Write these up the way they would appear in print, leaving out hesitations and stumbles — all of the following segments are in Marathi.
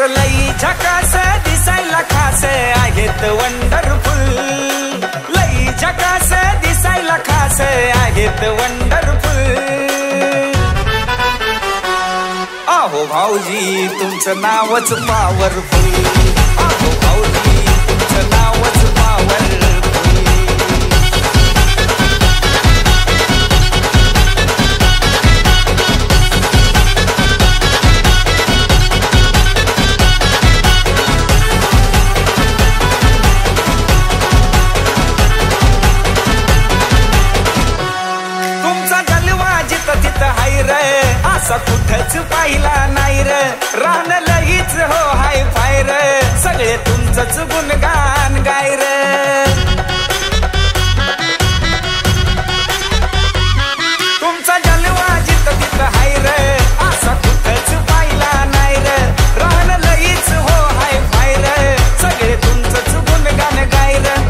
लई झकास दिसायला खास आहेत वंडरफुल, लई झकास दिसायला खास आहेत वंडरफुल। आहो भाऊजी तुमचं नावच पॉवरफुल, आहो भाऊजी तुमचं नावच पॉवरफुल। असा कुठंच पाहिला नाही र, रान लगीच हो हाय फायर, सगळे तुमचंच गुणगान गाय र। तुमचा जलवा जिथं तिथं हाय र, असा कुठंच पाहिला नाही र, रान लगीच हो हाय फायर, सगळे तुमचंच गुणगान गाय र।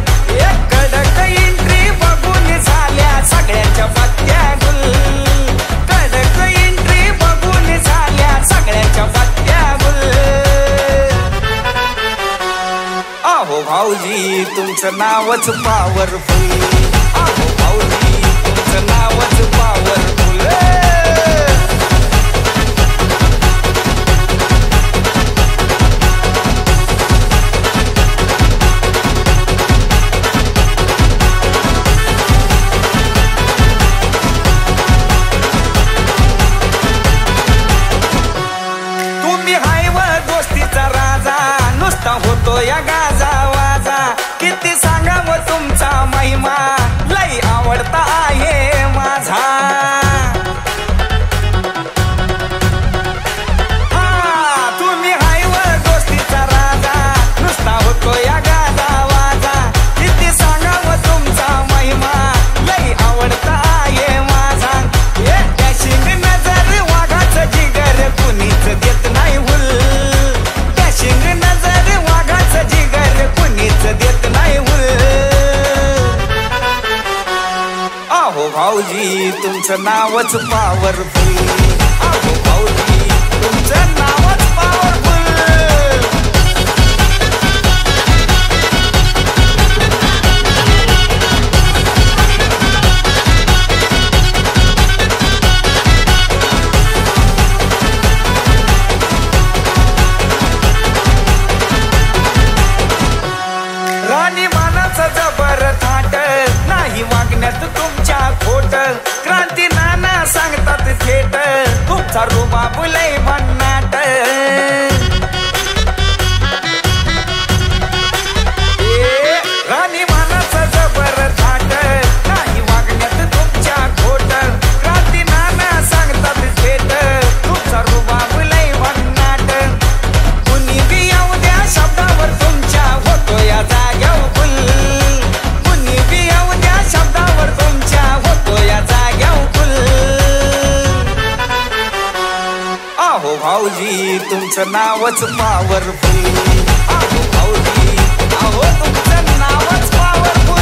एक कडक एंट्री बघून झाल्या सगळ्यांच्या पत्त्या गुल, आहो भाऊजी तुमचं नावच पॉवरफुल, आहो भाऊजी तुमचं नावच पॉवरफुल। तुम्ही हाय व दोस्तीचा राजा, नुसता होतो या गाजा वाजा, किती सांगावं तुमचा महिमा, लई आवडता आहे माझा। हा तुम्ही हाय व दोस्तीचा राजा, नुसता होतो या गाजा वाजा, किती सांगावं तुमचा महिमा, लई आवडता आहे माझा। डॅशिंग नजर वाघाचं जिगर कुणीच देत नाही हुल, डॅशिंग नजर वाघाचं जिगर कुणीच देत नाही हुल। आहो भाऊजी तुमचं नावच पॉवरफुल, आहो भाऊजी तुमचं नावच पॉवरफुल। राणी मानाचं जबर थाट, नाही वागण्यात तुमच्या खोट, क्रांती नाना सांगतात थेट, तुमचा रुबाब लय भन्नाट। राणी मानाचं जबर थाट, नाही वागण्यात तुमच्या खोट, क्रांती नाना सांगतात थेट, तुमचा रुबाब लय भन्नाट। कुणी बी येऊ द्या शब्दावर तुमच्या होतो या जाग्यावर फुल, कुणी बी येऊ द्या शब्दावर तुमच्या होतो या जाग्यावर फुल। आहो भाऊजी तुमचं नावच पॉवरफुल, आहो भाऊजी आहो तुमचं नावच पॉवरफुल।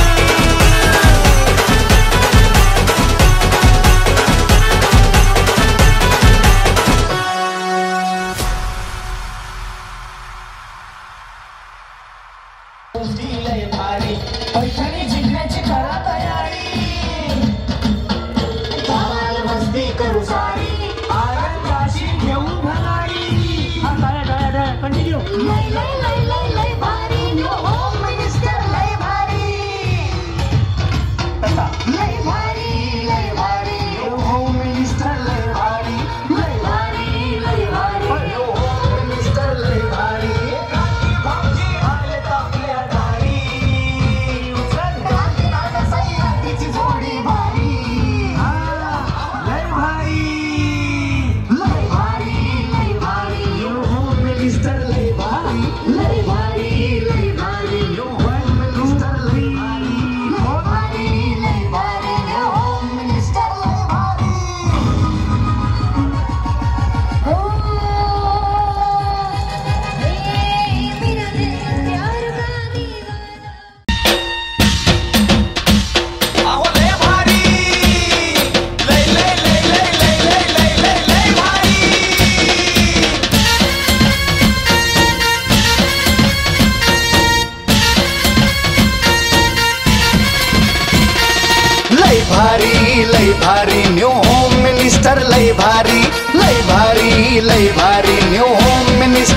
लय भारी पैठणी जिंकण्याची करा तयारी, गावाला मस्ती करू सारी, आरंगाशी घेऊन भरारी। हा टाळ्या कंटिन्यू। लय लय लय लय लय भारी न्यू होम मिनिस्टर, लय भारी लय भारी लय भारी न्यू होम मिनिस्टर, लय भारी लय भारी लय भारी न्यू होम मिनिस्टर, लय भारी। भाऊजी आले आपल्या दारी, क्रांतीनाथ सह्याद्रीची जोडी भारी, लय भारी लय भारी लय भारी न्यू होम मिनिस्टर, लय भारी लय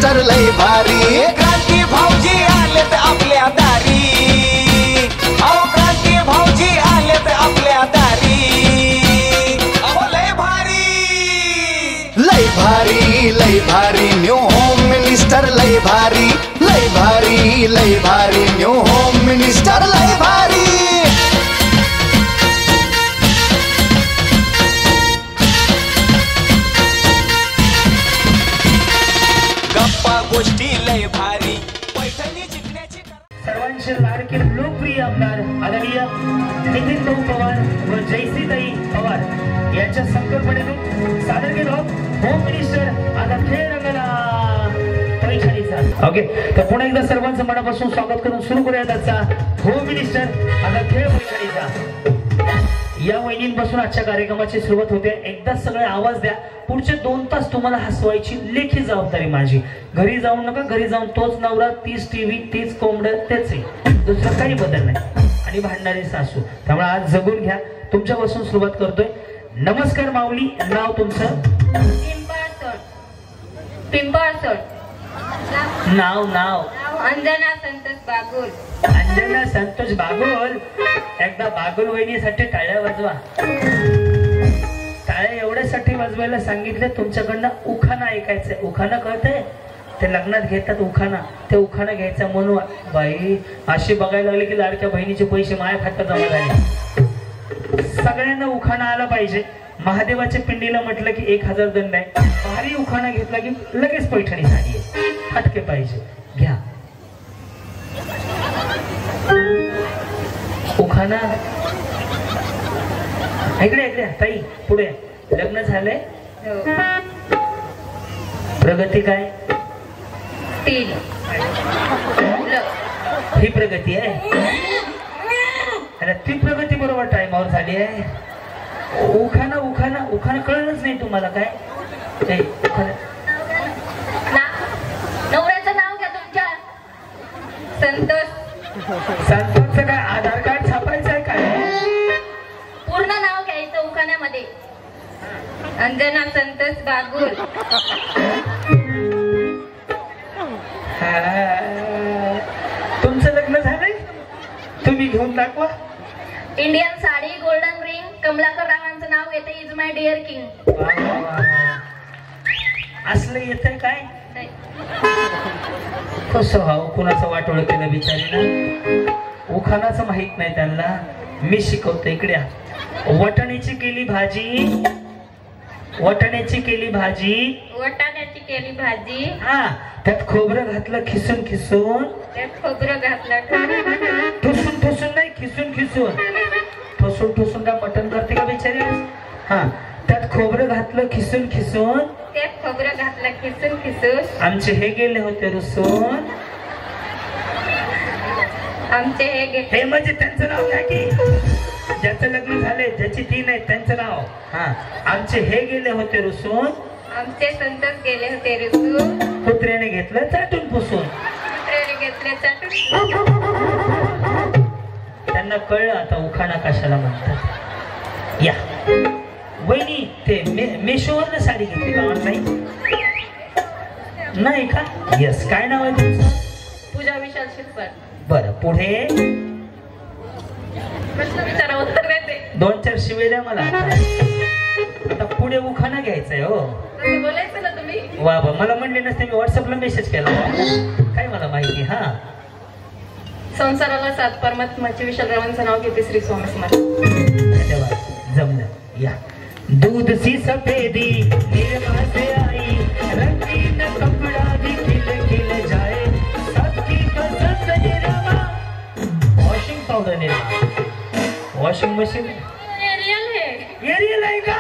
मिनिस्टर लय भारी क्रांती भाऊजी आलेत आपल्या दारी अहो क्रांती भाऊजी आलेत आपल्या दारी अहो लय भारी लय भारी लय भारी न्यू होम मिनिस्टर लय भारी लय भारी लय भारी न्यू होम मिनिस्टर लय भारी गप्पा गोष्टी लय भारी पैठणी जिंकण्याची सर्वांचे लाडके लोकप्रिय आमदार आदरणीय नितीन भाऊ पवार व जयश्रीताई पवार यांच्या संकल्पनेतून सादर केलं होम मिनिस्टर आता खेळ रंगला पैठणीचा. ओके, तर पुन्हा एकदा सर्वांचं मनापासून स्वागत करून सुरू करूयात आजचा होम मिनिस्टर आता खेळ पैठणीचा. या वहिनींपासून आजच्या कार्यक्रमाची सुरुवात होते. एकदा सगळे आवाज द्या. पुढचे 2 तास तुम्हाला हसवायची लेखी जबाबदारी माझी. घरी जाऊ नका, घरी जाऊन तोच नवरा, तीच टीव्ही, तीच कोंबड, तेच आहे, दुसरं काही बदल नाही. आणि भांडणारी सासू. त्यामुळे आज जगून घ्या. तुमच्यापासून सुरुवात करतोय. नमस्कार माऊली, नाव तुमचं? पिंपळसोड. नाव नाव अंजना संतोष बागुल. अंजना संतोष बागुल. एकदा बागुल वहिनीसाठी टाळ्या वाजवा. टाळ्या एवढ्यासाठी वाजवायला सांगितलं, तुमच्याकडनं उखाणा ऐकायचंय. उखाणा कळतंय? ते लग्नात घेतात उखाणा, ते उखाणा घ्यायचा म्हणून. बाई अशी बघायला लागली की लाडक्या बहिणीचे पैसे माया खात्यात जमा झाले. सगळ्यांना उखाणा आला पाहिजे. महादेवाच्या पिंडीला म्हटलं की 1000 दंड आहे. भारी उखाणा घेतला की लगेच पैठणी झाली आहे. हटके पाहिजे. घ्या उखाणा. इकडे इकडे ताई, पुढे. लग्न झालंय? प्रगती काय? 3. ही प्रगती आहे. अरे ती प्रगती बरोबर टाइमावर झाली आहे. उखाणा उखाणा उखाणा कळलंच नाही तुम्हाला काय? नवऱ्याचं नाव घ्या तुमच्या. संतोष. संतोषचं काय आधार कार्ड छापायचं आहे काय? पूर्ण नाव घ्यायचं उखाण्यामध्ये. अंजना संतोष बागुल. तुमचं लग्न झालंय? तुम्ही घेऊन दाखवा. Indian sari, golden ring. Kamalakar रावांचं नाव येतं. Is my dear king. असलं येतंय काय? कसं व्हावं? कुणाचं वाटोळ केलं बिचारीनं. उखाणाचं माहित नाही त्यांना. मी शिकवतो. इकडे. वटाण्याची केली भाजी. वटाण्याची केली भाजी. वटाण्याची केली भाजी. हा, त्यात खोबरं घातलं खिसून खिसून. त्यात खोबरं घातलं. ठोसून ठोसून नाही, खिसून खिसून. ठोसून ठोसून का मटण करते का बिचारी? हा, त्यात खोबरं घातलं खिसून खिसून. त्यात खोबरं घातलं खिसून खिसून. आमचे हे गेले होते रुसून. आमचे हे म्हणजे त्यांचं नाव काय की ज्याचं लग्न झाले, ज्याची 3 आहे त्यांचं नाव. हा, आमचे हे गेले होते रुसून. आमचे संतोष गेले होते रुसून. कुत्र्याने घेतलं चाटून पुसून. कुत्र्याने घेतले चाटून. त्यांना कळलं आता उखाणा कशाला म्हणतात. या वहिनी, ते मेशोवरनं साडी घेतली का ऑनलाईन? नाही का? यस. काय नाव आहे तुमचं? पूजा विशाल शिरसाट. बरं, पुढे. प्रश्न विचारा, उत्तर देते. 2-4 शिवे द्या मला. आता पुढे उखाणा घ्यायचंय. हो, तसं बोलायचं ना तुम्ही. वा वा, मला म्हणले नसते, मी व्हॉट्सअपला मेसेज केला. काय मला माहिती. हा, संसाराला 7 परमात्म्याचे विशाल रावांचं नाव घेते. श्री स्वामी समर्थ. धन्यवाद. जमलं. या. दूध सी सफेदी निर्मा से आई, रंगीन कपड़ा भी खिल खिल जाए, सबकी पसंद Nirma. Washing powder Nirma. Washing machine Ariel है. एरियल है का?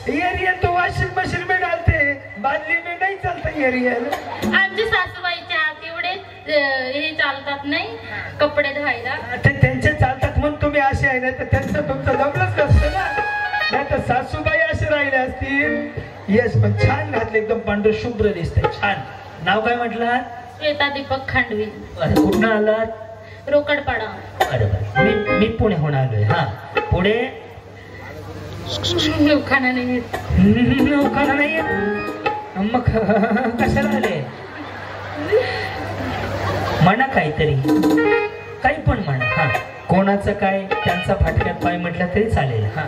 एरियल तो वॉशिंग मशीन में डालते हैं, बादली में नहीं चलता एरियल. आमच्या सासूबाईच्या हात एवढे हे चालतात नाही कपडे धुवायला. त्यांचे चालतात म्हणून तुम्ही असे आहे ना, तर त्यांचं तुमचं जमलंच नसतं ना. नाही तर सासूबाई असे राहिले असतील. येस, पण छान घातले, एकदम पांढर शुभ्र दिसते. छान. नाव काय म्हटलं? श्वेता दीपक खांडवी. कुठं आलात? रोकडपाडा. बरोबर. मी पुण्याहून आलोय. हा, पुढे. उखाणा नाही येत. उखाणा नाही येत. मग कशाला आले? म्हणा काहीतरी, काही पण म्हणा. हा, कोणाचं काय, त्यांचा फाटक्यात पाय म्हटलं तरी चालेल. हा,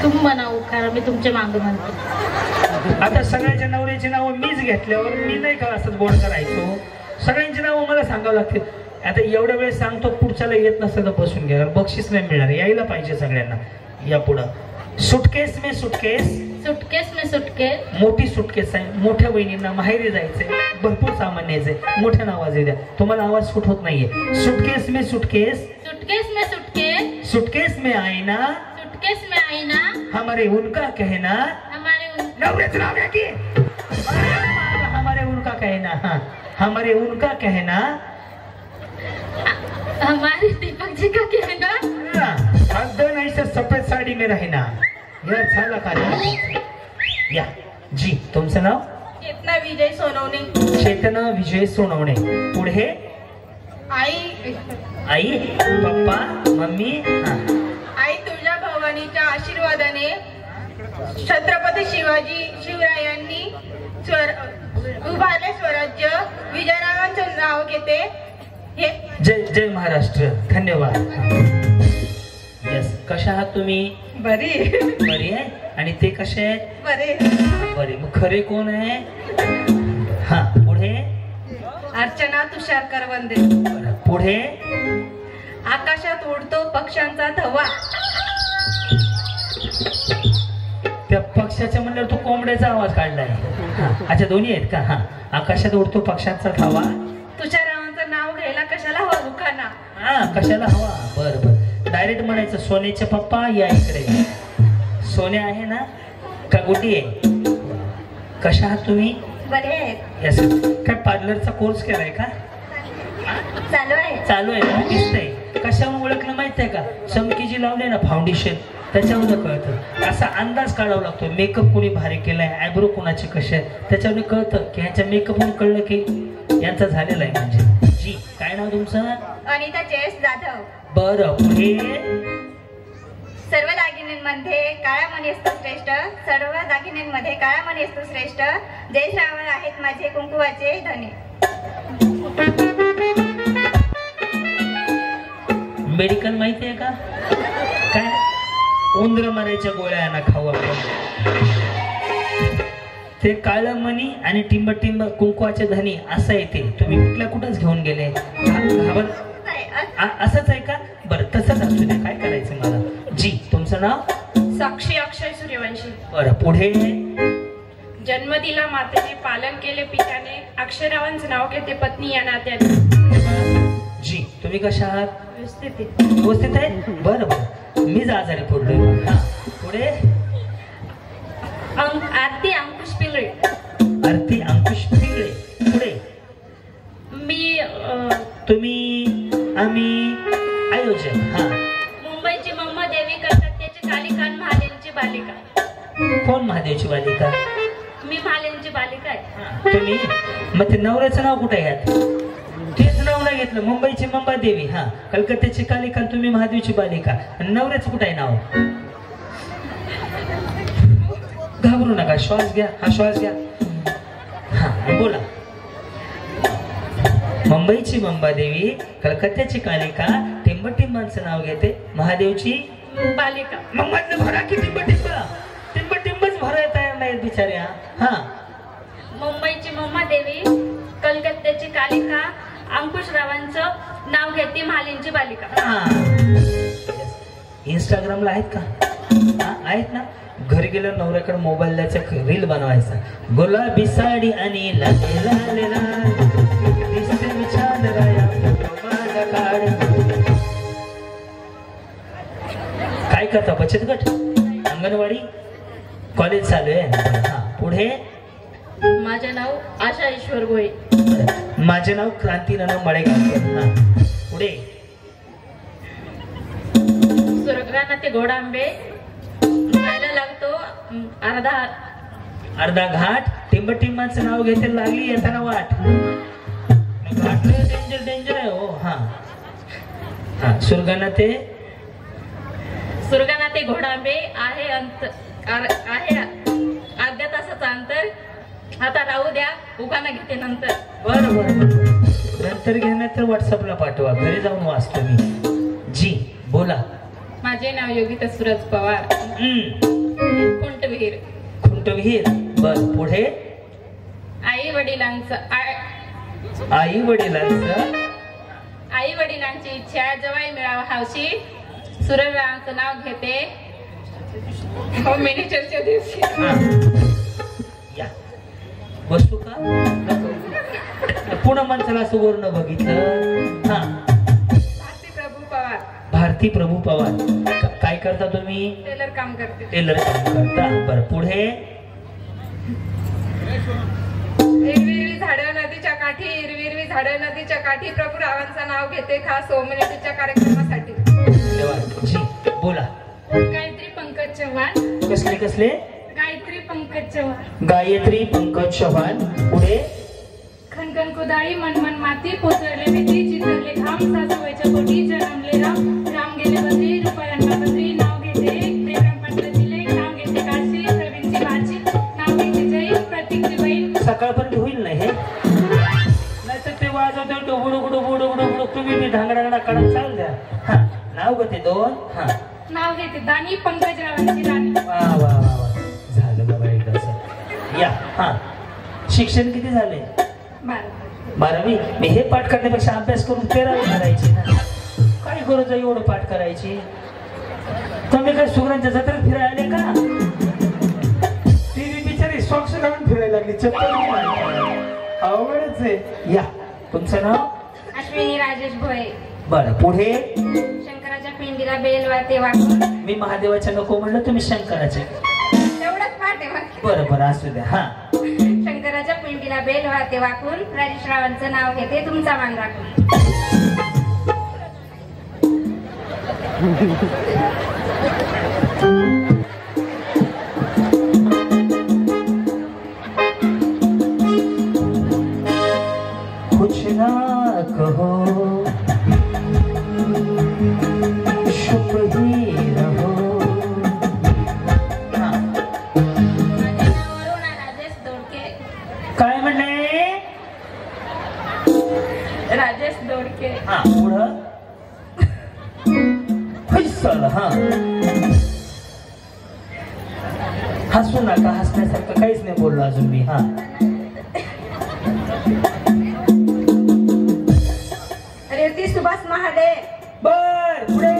तुम्ही म्हणावं, कारण मी तुमच्या मागं म्हणते. आता सगळ्याच्या नवऱ्याची नावं मीच घेतल्यावर मी नाही का असंच गोड करायचो? सगळ्यांची नावं मला सांगावं लागते. आता एवढ्या वेळेस सांगतो, पुढच्याला येत नसतं तर बसून घ्या, बक्षीस नाही मिळणार. यायला पाहिजे सगळ्यांना. या पुढं सुटकेस में सुटकेस, सुटकेस में सुटकेस, मोठी सुटकेस आहे. मोठ्या बहिणींना माहेरी जायचंय, भरपूर सामान न्यायचंय. मोठ्यानं आवाज येऊ द्या, तुम्हाला आवाज सुट होत नाहीये. सुटकेस में सुटकेस, सुटकेस में सुटकेस, सुटकेस में आईना, सुटकेस में आईना, हमारे उनका कहना, हमारे नवरेच नाव घ्या की. हमारे उनका कहना. हाँ, हमारे उनका कहना, हमारे दीपक जी का कहना, अगर नहीं से सफेद साड़ी में रहना. या झाला कार्य. या जी, तुमचं नाव? चेतना विजय सोनवणे. चेतना विजय सोनवणे. पुढे आई, आई, पप्पा, मम्मी. हा, आई तुळजा भवानीच्या आशीर्वादाने छत्रपती शिवरायांनी उभारले स्वराज्य. विजयरावांचं नाव घेते. हे जय जय महाराष्ट्र. धन्यवाद. यस, कशा आहात तुम्ही? बरी बरी आहे. आणि ते कसे आहेत? बरे. बरे. मग खरे कोण आहे? हा, पुढे अर्चना तुषार करवंदे. बरं, पुढे आकाशात उडतो पक्ष्यांचा थवा. त्या पक्षाच्या म्हणल्यावर तो कोंबड्याचा आवाज काढलाय. अच्छा, दोन्ही आहेत का? हा, आकाशात उडतो पक्ष्यांचा थावा. तुषारावांचं नाव घ्यायला कशाला हवा दुकाना? हा, कशाला हवा? बर बर. डायरेक्ट म्हणायचं, सोन्याचे पप्पा या इकडे. सोन्या आहे ना का गुड्डी आहे? कशा आहात तुम्ही? बरे आहेत. यस. काय पार्लरचा कोर्स केलाय का? चालू आहे. चालू आहे ना? दिसतंय. कशावर ओळखलं माहित आहे का? चमकी जी लावली ना फाउंडेशन, त्याच्यावर कळतं. असा अंदाज काढावा लागतो. मेकअप कोणी भारी केलाय, आयब्रो कोणाचे कसे आहे, त्याच्यावर कळतं की ह्याच्या मेकअप कळलं की यांचा झालेला आहे. म्हणजे जी, काय नाव तुमचं? अनिता जयेश जाधव. बरं, पुढे सर्व दागिन्यांमध्ये काळा मणी असतो श्रेष्ठ. सर्व दागिन्यांमध्ये काळा मणी असतो श्रेष्ठ. जय श्रावण आहेत माझे कुंकुवाचे धने. मेडिकल माहिती आहे का? काय उंदर मारायच्या गोळ्या ना खाऊ आपण. ते काळं मणी आणि टिंब टिंब कुंकवाचे धनी असं येते. तुम्ही कुठल्या कुठंच घेऊन गेले? असंच आहे का? बरं, तसंच असू दे, काय करायचं मला. जी, तुमचं नाव? साक्षी अक्षय सूर्यवंशी. बरं, पुढे जन्म दिला मातेने, पालन केले पित्याने. अक्षरावांचं नाव घेते पत्नी या नात्याने. जी, तुम्ही कशा आहात? व्यवस्थित आहेत. बरं बरं, मीच आजारी पडलोय. हा, पुढे आरती अंकुश पिंगळे. आरती अंकुश पिंगळे. पुढे मी तुम्ही, आम्ही, आयोजक. हा, मुंबईची मम्मा देवी कलकत्त्याची कालिका, महादेवची बालिका. कोण महादेवची बालिका? मी महादेवची बालिका आहे. तुम्ही, मग ते नवऱ्याचं नाव कुठे यात? तेच नाव नाही घेतलं. मुंबईची मंबा देवी, हा, कलकत्त्याची कालिका, तुम्ही महादेवची बालिका. आणि नवऱ्याचं कुठे आहे नाव? घाबरू नका, श्वास घ्या. हा, श्वास घ्या. हा, बोला. मुंबईची मंबादेवी, कलकत्त्याची कालिका, टिंबटिंबांचं नाव घेते, महादेवची बालिका. मग म्हटलं भरा की टिंबटिंबच भरा तयार नाहीत बिचाऱ्या. हा, मुंबईची मम्मा देवी, कलकत्त्याची कालिका, अंकुशरावांचं नाव घेते, महालेंची बालिका. हा, इंस्टाग्रामला आहेत का? हा, आहेत ना? घरी गेल्यावर नवऱ्याकडे मोबाईल द्यायचा, रील बनवायचा. गुलाबी साडी आणि लाले लाले लाल, दिसते मी छान राया, फोटो माझा काढ. काय करता? बचत गट, अंगणवाडी, कॉलेज चालू आहे. हा, पुढे माझे नाव आशा ईश्वर गोळे. माझे नाव क्रांतीनाना मळेगावकर. हा, पुढे सुरगाणा ते घोडांबे जायला लागतो अर्धा घाट. टिंबटिंबांचं नाव घेते, लागली येताना वाट. घाट डेंजर डेंजर आहे हो. हा हा, सुरगाणा ते घोडांबे आहे वर्षाचा अंतर. आता राहू द्या, उगाना घेते नंतर. बरं बरं नंतर घेण्यात तर व्हॉट्सअपला पाठवा, घरी जाऊन वाचतो मी. जी बोला. माझे नाव योगिता सूरज पवार. कुंटविहीर. खुंटविहीर. बर पुढे. आई वडिलांची इच्छा जवळ मिळावा हौशी. सूरजरावांचं नाव घेते होम मिनिस्टरच्या दिवशी. या बसू का पुन्हा माणसाला असं वर्ण बघितलं. हा भारती प्रभू पवार. भारती प्रभू पवार. काय करता तुम्ही? टेलर काम करते. टेलर काम करता. बरं पुढे. हिरवी झाडं नदीच्या काठी. हिरवी झाडं नदीच्या काठी. प्रभू रावांचं नाव घेते खास होम मिनिस्टरच्या कार्यक्रमासाठी. धन्यवाद. जी बोला. गायत्री पंकज चव्हाण. कसले गायत्री पंकज चव्हाण. गायत्री पंकज चव्हाण. पुढे. खनखन कुदाळी मनमन माती. पोचरले भीती चितरले घाम. सासूबाईच्या पोटी जन्मले राम. राम गेले बद्री रुपयांना बद्री. नाव घेते प्रेम पटलं दिले. नाव घेते काशी. प्रवीणची माझी. नाव घेते जय. प्रतीकची बहीण. सकाळपर्यंत होईल नाही हे नाहीतर ते वाजवतो डुबुडुबुडुबुडुबुडुबुडु. तुम्ही मी धांगडांगडा कडक चाल द्या. हा नाव घेते दोन. हा नाव घेते दानी पंकजरावांची राणी. वा वा वा वा झालं बाबा एकदा सर. या हा शिक्षण किती झाले? 12वी. मी हे पाठ करण्यापेक्षा अभ्यास करून 13वी करायची ना. काय गरज आहे एवढं पाठ करायची? तुम्ही काय सुगरांच्या जत्रेत फिरायला आले का? ती बिचारी सॉक्स घालून फिरायला लागली. चप्पल अवघडच आहे. या तुमचं नाव? अश्विनी राजेश भोये. बरं पुढे. शंकराच्या पिंडीला बेल वाते वाकून. मी महादेवाच्या नको म्हणलं, तुम्ही शंकराचे. तेवढंच पाठ आहे. बरं असू द्या. हा शंकराच्या पिंडीला बेल वाते वाकून. राजेश रावांचं नाव घेते तुमचा मान राखून. कुछ ना कहो शुभ ही रहो. राजेश दोडके. काय म्हणले? राजेश दोडके. हा पुढं. फैसल. हा हसू नका, हसण्यासारखं काहीच नाही बोललो अजून मी. हा रेवती सुभाष महाडे. बर पुढे.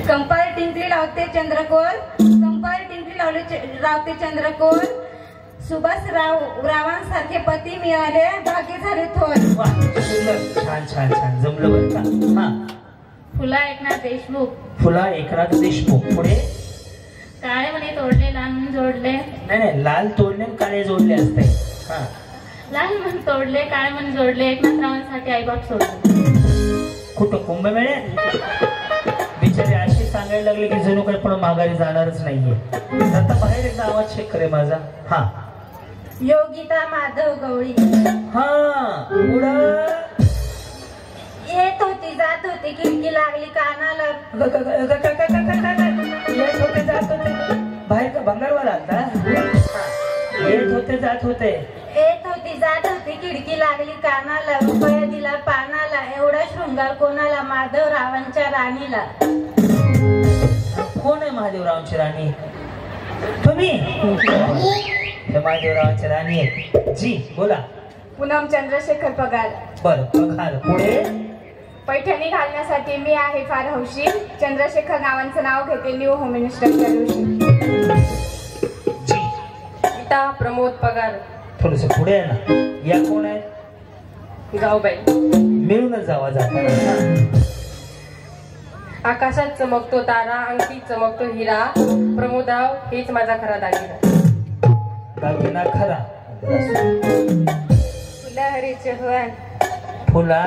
कंपाळ टिंकली लावते चंद्रकोर. कंपाळ टिंकली लावते चंद्रकोर. सुभाष रावांसारखे पती मिळाले भाग्य झाले थोर. वा सुंदर. छान छान छान जमलं बरं का. हा फुला एकनाथ देशमुख. फुला एकनाथ देशमुख. पुढे. काळे म्हणे तोडले लाल म्हणे जोडले. नाही लाल तोडले काळे जोडले असते. हा लाल म्हणे तोडले काळे म्हणे जोडले. एकनाथ रावांसाठी आईबाप सोडले. कुठं कुंभमेळ्यात बिचारे अशी सांगायला लागले की जणू काही पण माघारी जाणारच नाहीये. आता बाहेर एकदा आवाज चेक करे माझा. हा योगिता माधव गवळी. हा पुढं. येत होती जात होती खिडकी लागली कानाला. येत होते जात होते. बाहेर का भंगारवाला आता. येत होते जात होते. येत होती जात होती खिडकी लागली कानाला. रुपया दिला पानाला. एवढा शृंगार कोणाला? माधव रावांच्या राणीला. कोण आहे महादेवरावांची राणी? तुम्ही महादेवरावांची राणी आहे. जी बोला. पूनम चंद्रशेखर पगार. बर पगार. पुढे. पैठणी घालण्यासाठी मी आहे फार हौशी. चंद्रशेखर गावांचं नाव घेते न्यू होम मिनिस्टरच्या दिवशी. जी. गीता प्रमोद पगार. थोडस पुढे आहे ना. या कोण आहे? गावबाई. मिळूनच जावा जाताना. आकाशात चमकतो तारा. अंकित चमकतो हिरा. प्रमोदराव हेच माझा खरा दागिना. दागिना खरा. फुला हरी चव्हाण. फुला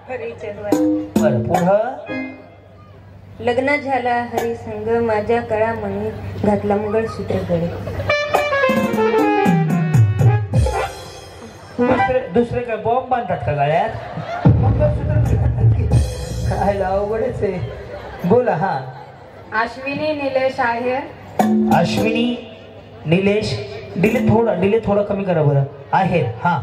हरी चव्हाण. बर पुढं. लग्न झाला हरी संग. माझ्या कळामणी घातला मंगळसूत्र गळे. दुसरे काय बॉम्ब बांधतात का गाड्यात? काय अवघडच आहे. बोला. हा. अश्विनी निलेश आहे. अश्विनी निलेश. डिले थोडं कमी करा बरं. आहे. हा.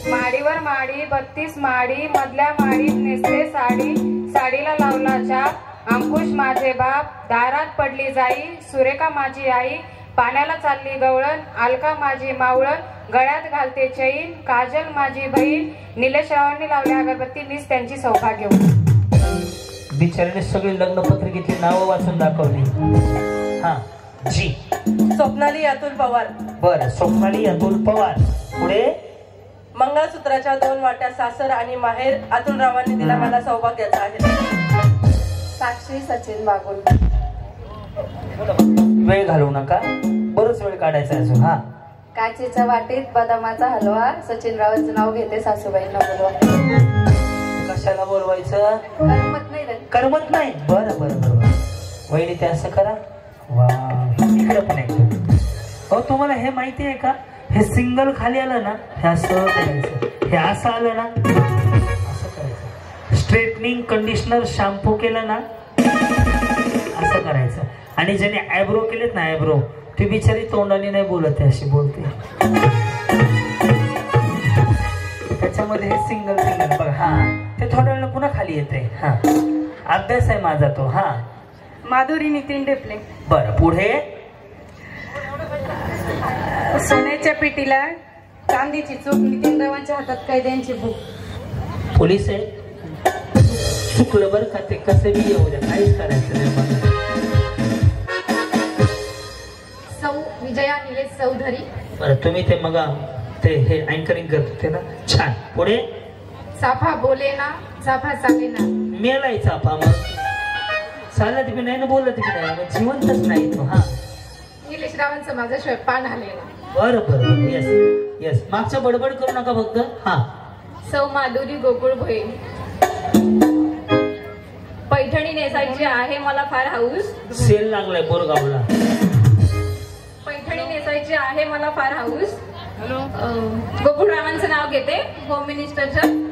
माडीवर माडी 32 माडी मधल्या माडीत नेसले साडी साडीला लावला चाप अंकुश माझे बाप दारात पडली जाई सुरेखा माझी आई पाण्याला चालली गवळण अलका माझी मावळण गळ्यात घालते चैन काजल माझी बहीण निलेश रावांनी लावली अगरबत्ती मीच त्यांची सौभाग्य. बिचाऱ्याने सगळे लग्नपत्रिकेतली नावं वाचून दाखवली. हा. जी. स्वप्नाली अतुल पवार. बरं. स्वप्नाली अतुल पवार. पुढे. मंगळसूत्राच्या 2 वाट्या सासर आणि माहेर अतुलरावांनी दिला मला सौभाग्याचा आहे. साक्षी सचिन बागुल. वेळ घालवू नका. बरंच वेळ काढायचा अजून. हा. काचेच्या वाटीत बदामाचा हलवा सचिन रावांचं नाव घेते सासूबाईंना बोलवा. कशाला बोलवायचं? करमत नाही रे. करमत नाही. बरं बरं बरं. वहिनी ते असं करा. वा. इकडे पण आहे. अहो तुम्हाला हे माहिती आहे का? हे सिंगल खाली आलं ना हे असं करायचं. हे असं आलं ना असं करायचं. स्ट्रेटनिंग कंडिशनर शॅम्पू केलं ना असं करायचं. आणि ज्याने आयब्रो केलेत ना आयब्रो ती बिचारी तोंडाने नाही बोलत आहे अशी बोलते. त्याच्यामध्ये हे सिंगल बघा. हा. ते थोड्या वेळा पुन्हा खाली येते. हा. अभ्यास आहे माझा तो. हा. माधुरी नितीन ढेपले. बरं. पुढे. सोन्याच्या पेटीला चांदीची चूक नितीन रावांच्या हातात कैद्यांची भूक. पोलीस आहे. चुकलं बरं का ते कसं बी येऊ द्या काहीच करायचं नाही मला. सौ विजया निलेश चौधरी. बरं. तुम्ही ते मग ते हे अँकरिंग करत होते ना छान. पुढे. चाफा बोले ना चाफा चाले ना. मेलाय चाफा मग चालत बी नाही ना बोलत बी नाही मग जिवंतच नाही तो. हा. निलेश रावांचं माझं स्वयंपान आले ना. बरं बरं. Yes yes. मागच्या बडबड करू नका फक्त. हा. सौ माधुरी गोकुळ भोई. पैठणी नेसायची आहे मला फार हाऊस. सेल लागलाय बोरगावला. पैठणी नेसायची आहे मला फार हाऊस. गोकुळरावांचं नाव घेते होम मिनिस्टरचं.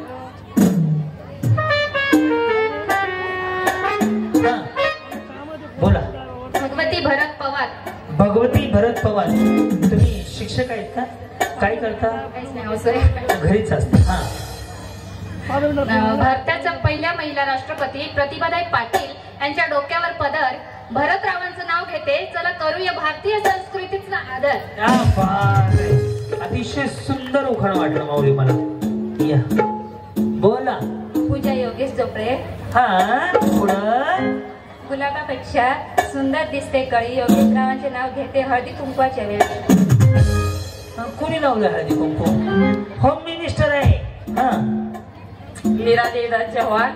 बोला. भगवती भरत पवार. भगवती भरत पवार. तुम्ही शिक्षक आहेत का? काय करता? घरीच असता. हा. भारताच्या पहिल्या महिला राष्ट्रपती प्रतिभाताई पाटील यांच्या डोक्यावर पदर भरतरावांचं नाव घेते. चला करूया भारतीय संस्कृतीचा आदर. अतिशय सुंदर उखाण वाटलं माऊली मला. या. बोला. पूजा योगेश जोपळे. हा. पुढं. गुलाबापेक्षा सुंदर दिसते कळी योगेश रावांचे नाव घेते हळदी कुंकवाच्या वेळी. कोणी लावलं हळदी कुंकू? होम मिनिस्टर आहे. हा. मीरा देवदास चव्हाण.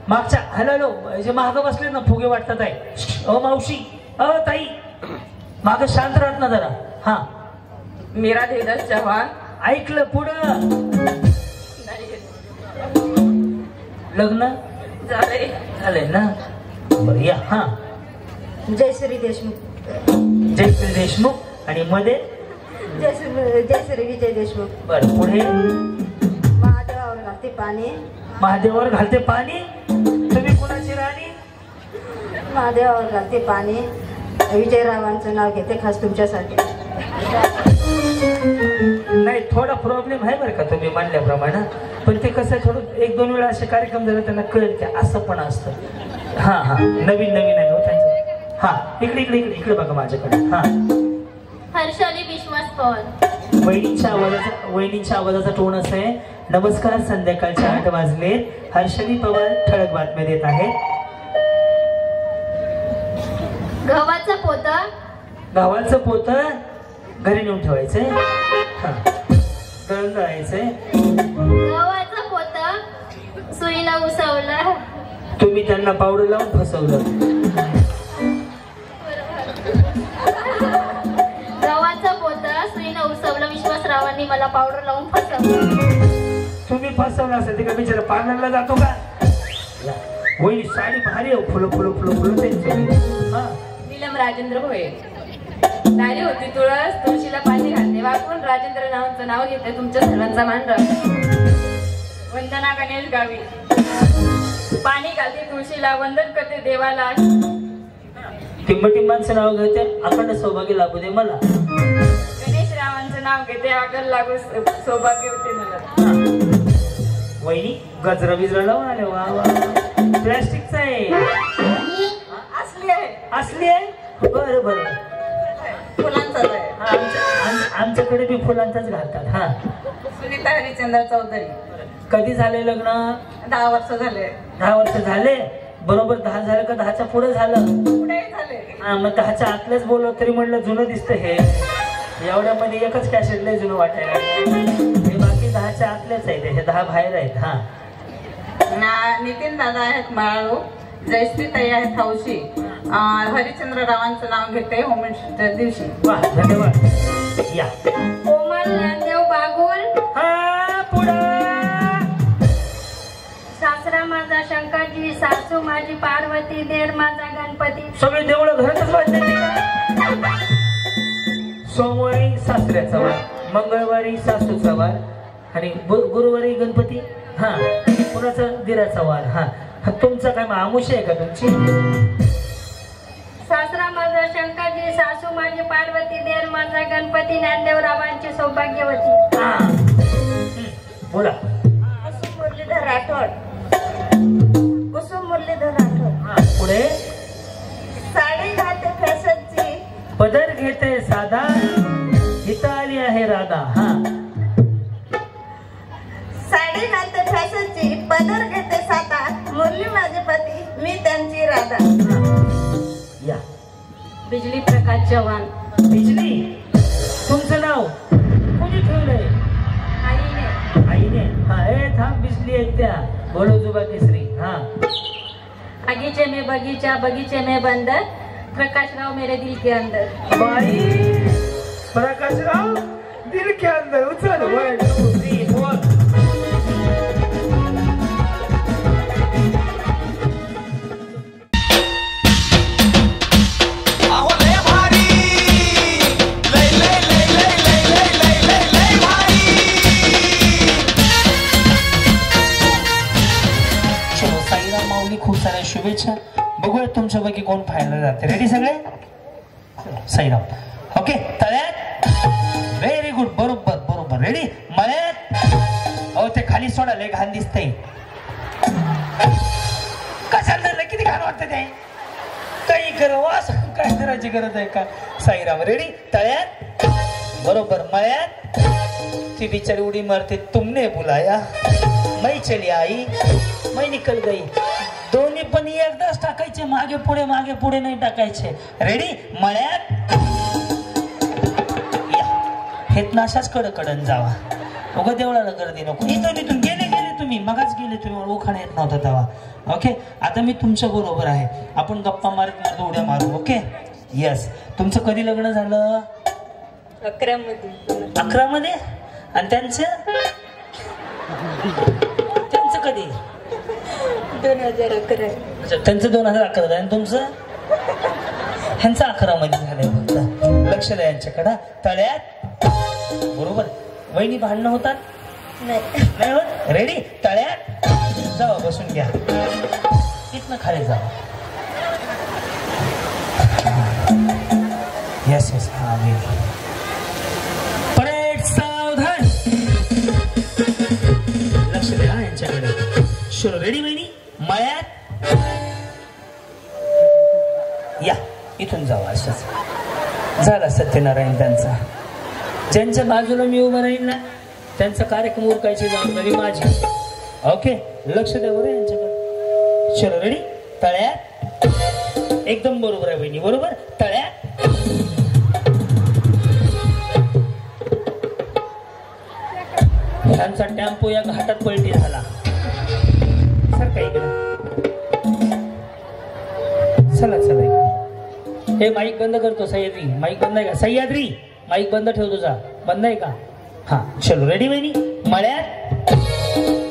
मागच्या हॅलो जे मागं बसले ना फुगे वाटतात आहे. अ मावशी ताई माग शांत राहत ना जरा. हा. मीरा देवदास चव्हाण. ऐकलं. पुढं. लग्न झाले ना. बरं. या. हा. जयश्री देशमुख. जयश्री देशमुख. आणि मध्ये जयश्री विजय देशमुख. बरं. पुढे. महादेवावर घालते पाणी. महादेवावर घालते पाणी. तुम्ही कोणाची राणी? महादेवावर घालते पाणी. विजयरावांचं नाव घेते खास तुमच्यासाठी. नाही थोडा प्रॉब्लेम आहे बरं का तुम्ही मानल्याप्रमाणे. पण ते कसं थोडं 1-2 वेळा असे कार्यक्रम झाले त्यांना कळेल की असं पण असतं. हा हा. नवीन आहे हो त्यांचं. हा. इकडे इकडे इकडे इकडे बघा माझ्याकडे. हा. हर्षाली विश्वास पवार. वहिनींच्या आवाजाचा टोन असा आहे. नमस्कार. संध्याकाळचे 8 वाजले. हर्षाली पवार ठळक बातम्या देत आहे. गव्हाचं पोत घरी नेऊन ठेवायचंय. दळण दळायचंय. गव्हाचं पोत सुईला उसवलं. तुम्ही त्यांना पावडर लावून फसवलं. गव्हाचं पोत सुईला उसवलं. विश्वासरावांनी मला पावडर लावून फसवलं. तुम्ही फसवलं असेल ते का बिचारा पार्लरला जातो का? वहिनी साडी भारी आहे. फुलं त्यांची. हा. नीलम राजेंद्र भोये. दारी होती तुळस तुळशीला पाणी घालते देवाकून राजेंद्र नावाचं नाव घेते तुमच्या सर्वांचा मान राखतो. वंदना गणेश गावी. पाणी घालते तुळशीला, वंदन करते देवाला. टिंबटिंबांचं नाव घेते, अखंड सौभाग्य लाभू दे मला. गणेश रावांचं नाव घेते, आगल लागू सौभाग्य होते मला. वहिनी गजरा बिजरा लावून आले. वा वा, प्लॅस्टिकचा आहे. असली आहे. असली आहे. बरं बरं, फुलांचाच आहे. आमच्याकडे बी फुलांचाच घालतात. हा. सुनीता हरिचंद्र चौधरी. कधी झाले लग्न? 10 वर्ष झाले. 10 वर्ष झाले. बरोबर 10 झालं का 10च्या पुढे झालं? पुढे झाले. हा, मग 10च्या आतल्याच बोलव तरी म्हणलं जुनं दिसतं हे. एवढ्यामध्ये एकच कॅसेट लय जुनं वाटायला. हे बाकी 10च्या आतल्याच आहेत, हे 10 बाहेर आहेत. हा. नितीन दादा आहेत माळू. जयश्री ताई आहेत हौशी. हरिचंद्र रावांचं नाव घेते होमच्या दिवशी. वा, धन्यवाद. या. कोमल ज्ञानदेव बागोल. हा, पुढं. सासरा माझा शंकरजी, सासू माझी पार्वती, देर माझा गणपती. सगळे देवळं घरातच वाजले. सोमवारी सासऱ्याचा वार, मंगळवारी सासूचा वार आणि गुरुवारी गणपती. हा, कुणाचा? दिराचा वार. हा. तुमचा काय आमुष आहे का तुमची? सासरा माझा शंकरजी, सासू माझी पार्वती, देर माझा गणपती, ज्ञानदेव रावांची सौभाग्यवती. हा. बोला. कुसुम मुरलीधर राठोड. कुसुम मुरलीधर राठोड. हा, पुढे. साडी घालते फॅशनची, पदर घेते साधा, इथं आली आहे राधा. हा. साडी घालते फॅशनची, पदर घेते साधा, मुरली माझे पती, मी त्यांची राधा. या. बिजली प्रकाश चव्हाण. बिजली. तुमचं नाव कोणी ठेवलंय? आईने. आईने. हा. हे थांब, बिजली आहेत त्या. बोलो जुबा केसरी. हा. आगीचे में बगीचा, बगीचे में बंदर, प्रकाशराव मेरे दिल के अंदर. बाई, प्रकाशराव दिल के अंदर. उचल. 1 2 3 4. अहो लय भारी, लय लय लय लय लय लय लय लय लय भारी. चलो, साईराम माऊली खूप साऱ्या शुभेच्छा. बघूया तुमच्यापैकी कोण फायनल जाते. रेडी सगळे? साईराम. ओके, तळ्यात. Very good. बरोबर बरोबर. रेडी? मळ्यात. हो, ते खाली सोडा, लय घाण दिसतंय. कशाला झालं? किती घाण वाटतं ते. काही करा, वास काय करायची गरज आहे का? साईराम. रेडी? तळ्यात. बरोबर. मळ्यात. ती बिचारी उडी मारते. तुमने बुलाया, मैं चली आई, मैं निकल गई. दोन्ही पण एकदाच टाकायचे, मागे पुढे नाही टाकायचे. रेडी? मळ्यात. हेतनं अशाच कडकडन जावा. उगा देवळाला गर्दी नको. इथून गेले तुम्ही, मगाच गेले तुम्ही, ओखाणा येत नव्हता तेव्हा. ओके, आता मी तुमच्या बरोबर आहे. आपण गप्पा मारत उड्या मारू. ओके. येस. तुमचं कधी लग्न झालं? 11 मध्ये. 11 मध्ये. आणि त्यांचं कधी? 2011. त्यांचं 2011. आणि तुमचं? ह्यांचं 11 मध्ये झालंय. फक्त लक्ष द्या यांच्याकडं. तळ्यात. बरोबर. वहिनी भांडणं होतात? नाही होत. रेडी? तळ्यात. जावा, बसून घ्या. इथनं खाली जावा. Yes yes. हा. परेड सावधान. लक्ष द्या यांच्याकडे. शुरू. रेडी वहिनी? मळ्यात. या, इथून जावा. अशाच झाला सत्यनारायण त्यांचा. ज्यांच्या बाजूला मी उभं राहील ना, त्यांचा कार्यक्रम उरकायची जबाबदारी माझी. ओके, लक्ष द्या बरं यांच्याकडे. चलो, रेडी? तळ्यात. एकदम बरोबर आहे वहिनी. बरोबर. तळ्यात. त्यांचा टेम्पो या घाटात पलटी झाला. सर काही चला चला इकडे. हे माईक बंद करतो. सह्याद्री, माईक बंद आहे का? सह्याद्री, माईक बंद ठेव तुझा. बंद आहे का? हा. चलो, रेडी वहिनी? मळ्यात.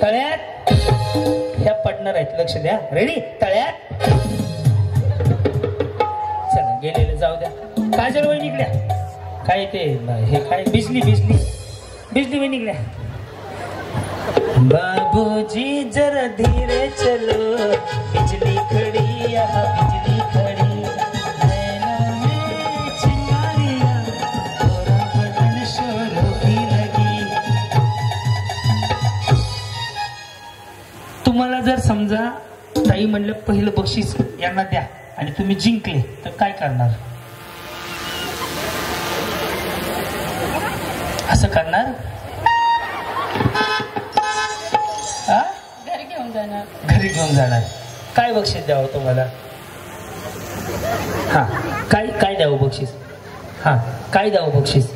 तळ्यात. ह्या पडणार आहेत. लक्ष द्या. रेडी? तळ्यात. चला, गेलेले जाऊ द्या. काजल वहिनी इकडे. काय ते हे काय बिजली बिजली बिजली में निकल्या बाबूजी जरा धीरे चलो बिजली खड़ी यहाँ बिजली खड़ी नैना में चिंगारियाँ थोड़ा बदन शोरों की लगी. तुम्हाला जर समजा ताई म्हणलं पहिलं बक्षीस यांना द्या आणि तुम्ही जिंकले तर काय करणार? असं करणार? घरी घेऊन जाणार. घरी घेऊन जाणार. काय बक्षीस द्यावं तुम्हाला? हा काय काय द्यावं बक्षीस? हा काय द्यावं बक्षीस?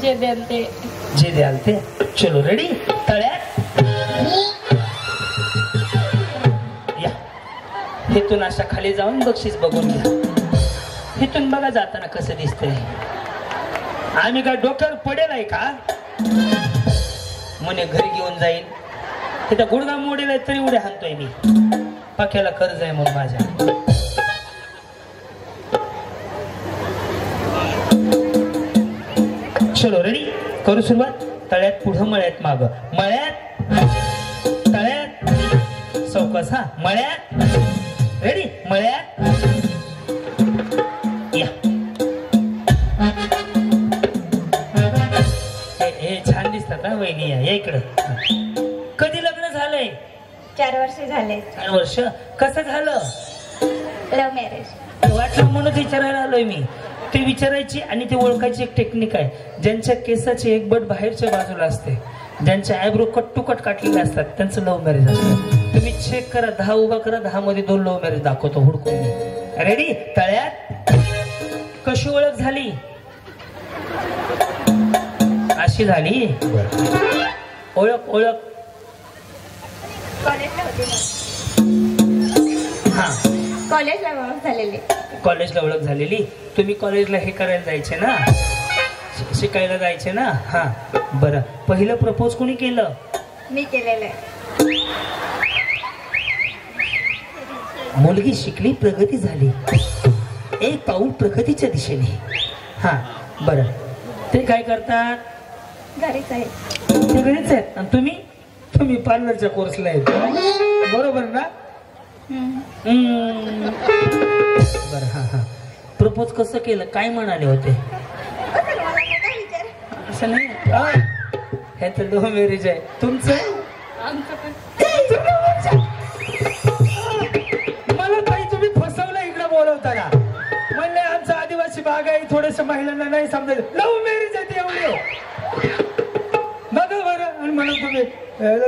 जे द्याल ते. जे द्याल ते. चलो रेडी? तळ्यात या. इथून अशा खाली जाऊन बक्षीस बघून घ्या. इथून बघा जाताना कसं दिसतंय. आम्ही काय डोक्यावर पडेल आहे का? म्हणे घरी घेऊन जाईल. तिथं गुडगा मोडेल आहे तरी उड्या हाणतोय मी. पाक्याला कर्ज आहे म्हणून माझ्या. चलो रेडी? करू सुरुवात. तळ्यात पुढं मळ्यात माग. मळ्यात तळ्यात चौकस. हा मळ्यात. रेडी? मळ्यात या. हे छान दिसतात ना वहिनी. या इकडं. कधी लग्न झालंय? 4 वर्ष झाले. 4 वर्ष. कसं झालं? Love marriage. वाटलं म्हणून विचारायला आलोय मी. ते विचारायची आणि ते ओळखायची एक टेक्निक आहे. ज्यांच्या केसाची एक बट बाहेरच्या बाजूला असते, ज्यांच्या आयब्रो कट टू कट काटलेले असतात, त्यांचं लव्ह मॅरेज असतं. तुम्ही चेक करा. 10 उभा करा. 10 मध्ये 2 लव्ह मॅरेज दाखवतो हुडकून मी. रेडी? तळ्यात. कशी ओळख झाली? अशी झाली. ओळख ओळख. कॉलेजला होते. हा कॉलेजला ओळख झालेली. कॉलेजला ओळख झालेली. तुम्ही कॉलेजला हे करायला जायचे ना, शिकायला जायचे ना. हा बरं. पहिलं प्रपोज कोणी केलं? मी केलेलं आहे. मुलगी शिकली, प्रगती झाली. एक पाऊल प्रगतीच्या दिशेने. हा बरं. ते काय करतात? घरीच आहे. ते घरीच आहेत. आणि तुम्ही? तुम्ही पार्लरच्या कोर्सला आहेत. बरोबर ना? बरं. हा हा. प्रपोज कसं केलं? काय म्हणाले होते? असं नाही. हे तर लव्ह मॅरेज आहे. तुमचं? मला ताई तुम्ही फसवलं इकडे बोलवताना. म्हणले आमचा आदिवासी भाग आहे, थोडस महिलांना नाही समजेल. लव्ह मॅरेज आहे ते एवढे. बघा बरं. आणि म्हणून तुम्ही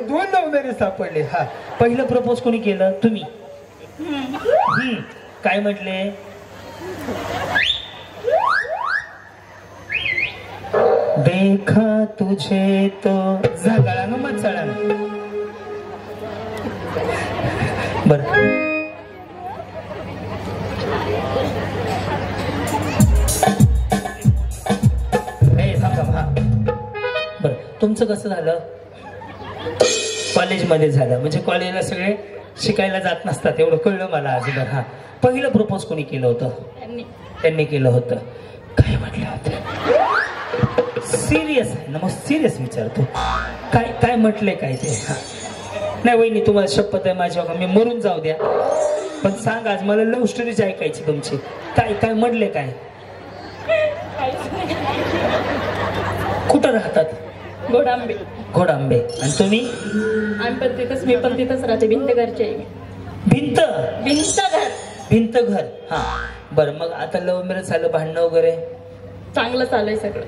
2 लव्ह मॅरेज सापडले. हा पहिलं प्रपोज कोणी केलं? तुम्ही. काय म्हटले? देखा तुझे तो झगळानं मत चढानं. बर. हा बर. तुमचं कसं झालं? कॉलेजमध्ये झालं. म्हणजे कॉलेजला सगळे शिकायला जात नसतात एवढं कळलं मला आज. बरं. हा पहिलं प्रपोज कोणी केलं होतं? त्यांनी केलं होतं. काय म्हटलं होतं? सिरियस आहे ना? मग सिरियस विचारतो. काय काय म्हटलंय काय ते? हा नाही वहिनी तुम्हाला शपथ आहे माझ्या, मी मरून जाऊ द्या, पण सांग आज मला लव्ह स्टोरीज ऐकायची तुमची. काय काय म्हटले? काय कुठं राहतात? घोडांबे. घोडांबे. आणि तुम्ही? आम्ही पण तिथंच. मी पण तिथंच राहते. भिंत घरचे आहे. भिंत भिंत घर. भिंत घर. हा बरं. मग आता लव्ह मॅरेज झालं, भांडणं वगैरे? चांगलं चालू आहे सगळं.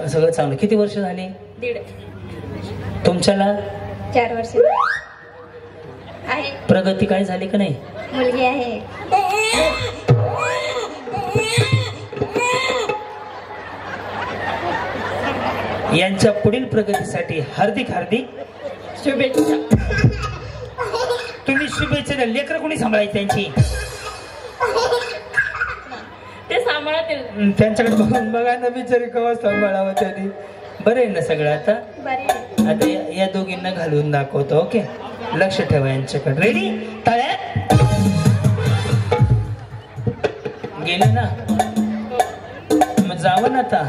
सगळं चांगलं. किती वर्ष झाली? 1.5. तुमच्याला? 4 वर्ष आहे. प्रगती काय झाली का नाही? मुलगी आहे. यांच्या पुढील प्रगतीसाठी हार्दिक हार्दिक शुभेच्छा. तुम्ही शुभेच्छा द्या. लेकरं कोणी सांभाळायची त्यांची? ते सांभाळतील. त्यांच्याकडे बघून बघा ना बिचारी कवा सांभाळावं त्यांनी. बरं आहे ना सगळं आता? आता या दोघींना घालून दाखवतो. ओके लक्ष ठेवा यांच्याकडे. रेडी? तळ्यात गेले ना? मग जावं ना आता.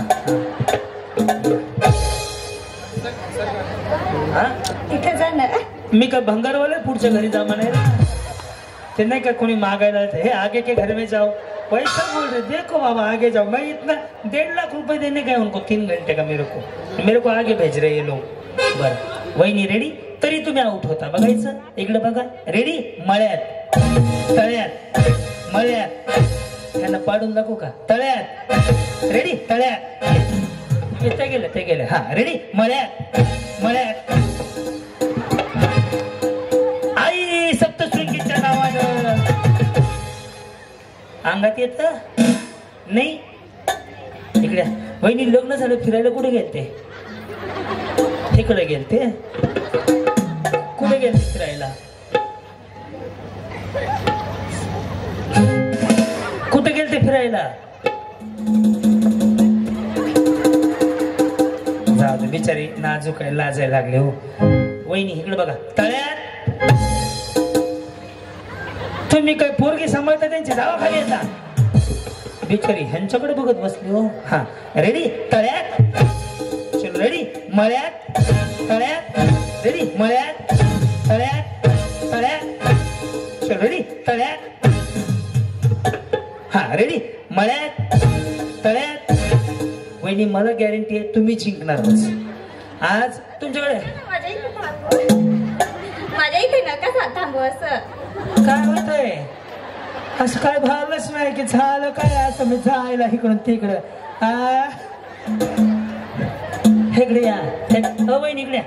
हा तिथे जा ना. मी काय भंगारवाला पुढच्या घरी जा म्हणायला ते नाही का कोणी मागायला हे आगे के घर में जाओ पैसा बोल रहे देखो बाबा आगे जाओ मैं इतना 1.5 लाख रुपए देने गए उनको 3 घंटे का मेरे को आगे भेज रहे ये लोग. बरं वहिनी रेडी तरी तुम्ही आउट होता. बघायचं इकडे बघा. रेडी मळ्यात तळ्यात मळ्यात यांना पाडून दाखवू का. तळ्यात रेडी तळ्यात ते गेले. हा रेडी मळ्यात मळ्यात. आई सप्तशृंगीच्या नावानं अंगात येत नाही. इकडे वहिनी लग्न झालं फिरायला कुठे गेलते. तिकडे गेलते. कुठे गेलते फिरायला. कुठे गेलते फिरायला. जाऊ दे बिचारी नाजूक आहे लाजायला लागले हो. वहिनी इकडे बघा. तळ्यात तुम्ही काय पोरगी सांभाळता त्यांची जावा खाली येतात बिचारी ह्यांच्याकडे बघत बसली हो. हा रेडी तळ्यात चलो रेडी मळ्यात तळ्यात रेडी मळ्यात तळ्यात तळ्यात चलो रेडी तळ्यात. हा रेडी मळ्यात तळ्यात. वहिनी मला गॅरंटी आहे तुम्ही जिंकणारच आज. तुमच्याकडे माझ्या इथे नका साथ थांबू. असं काय होतंय. असं काय भावलंच नाही की झालं काय असं मी जायला इकडून तिकडं. इकडे या वहिनी इकडे या.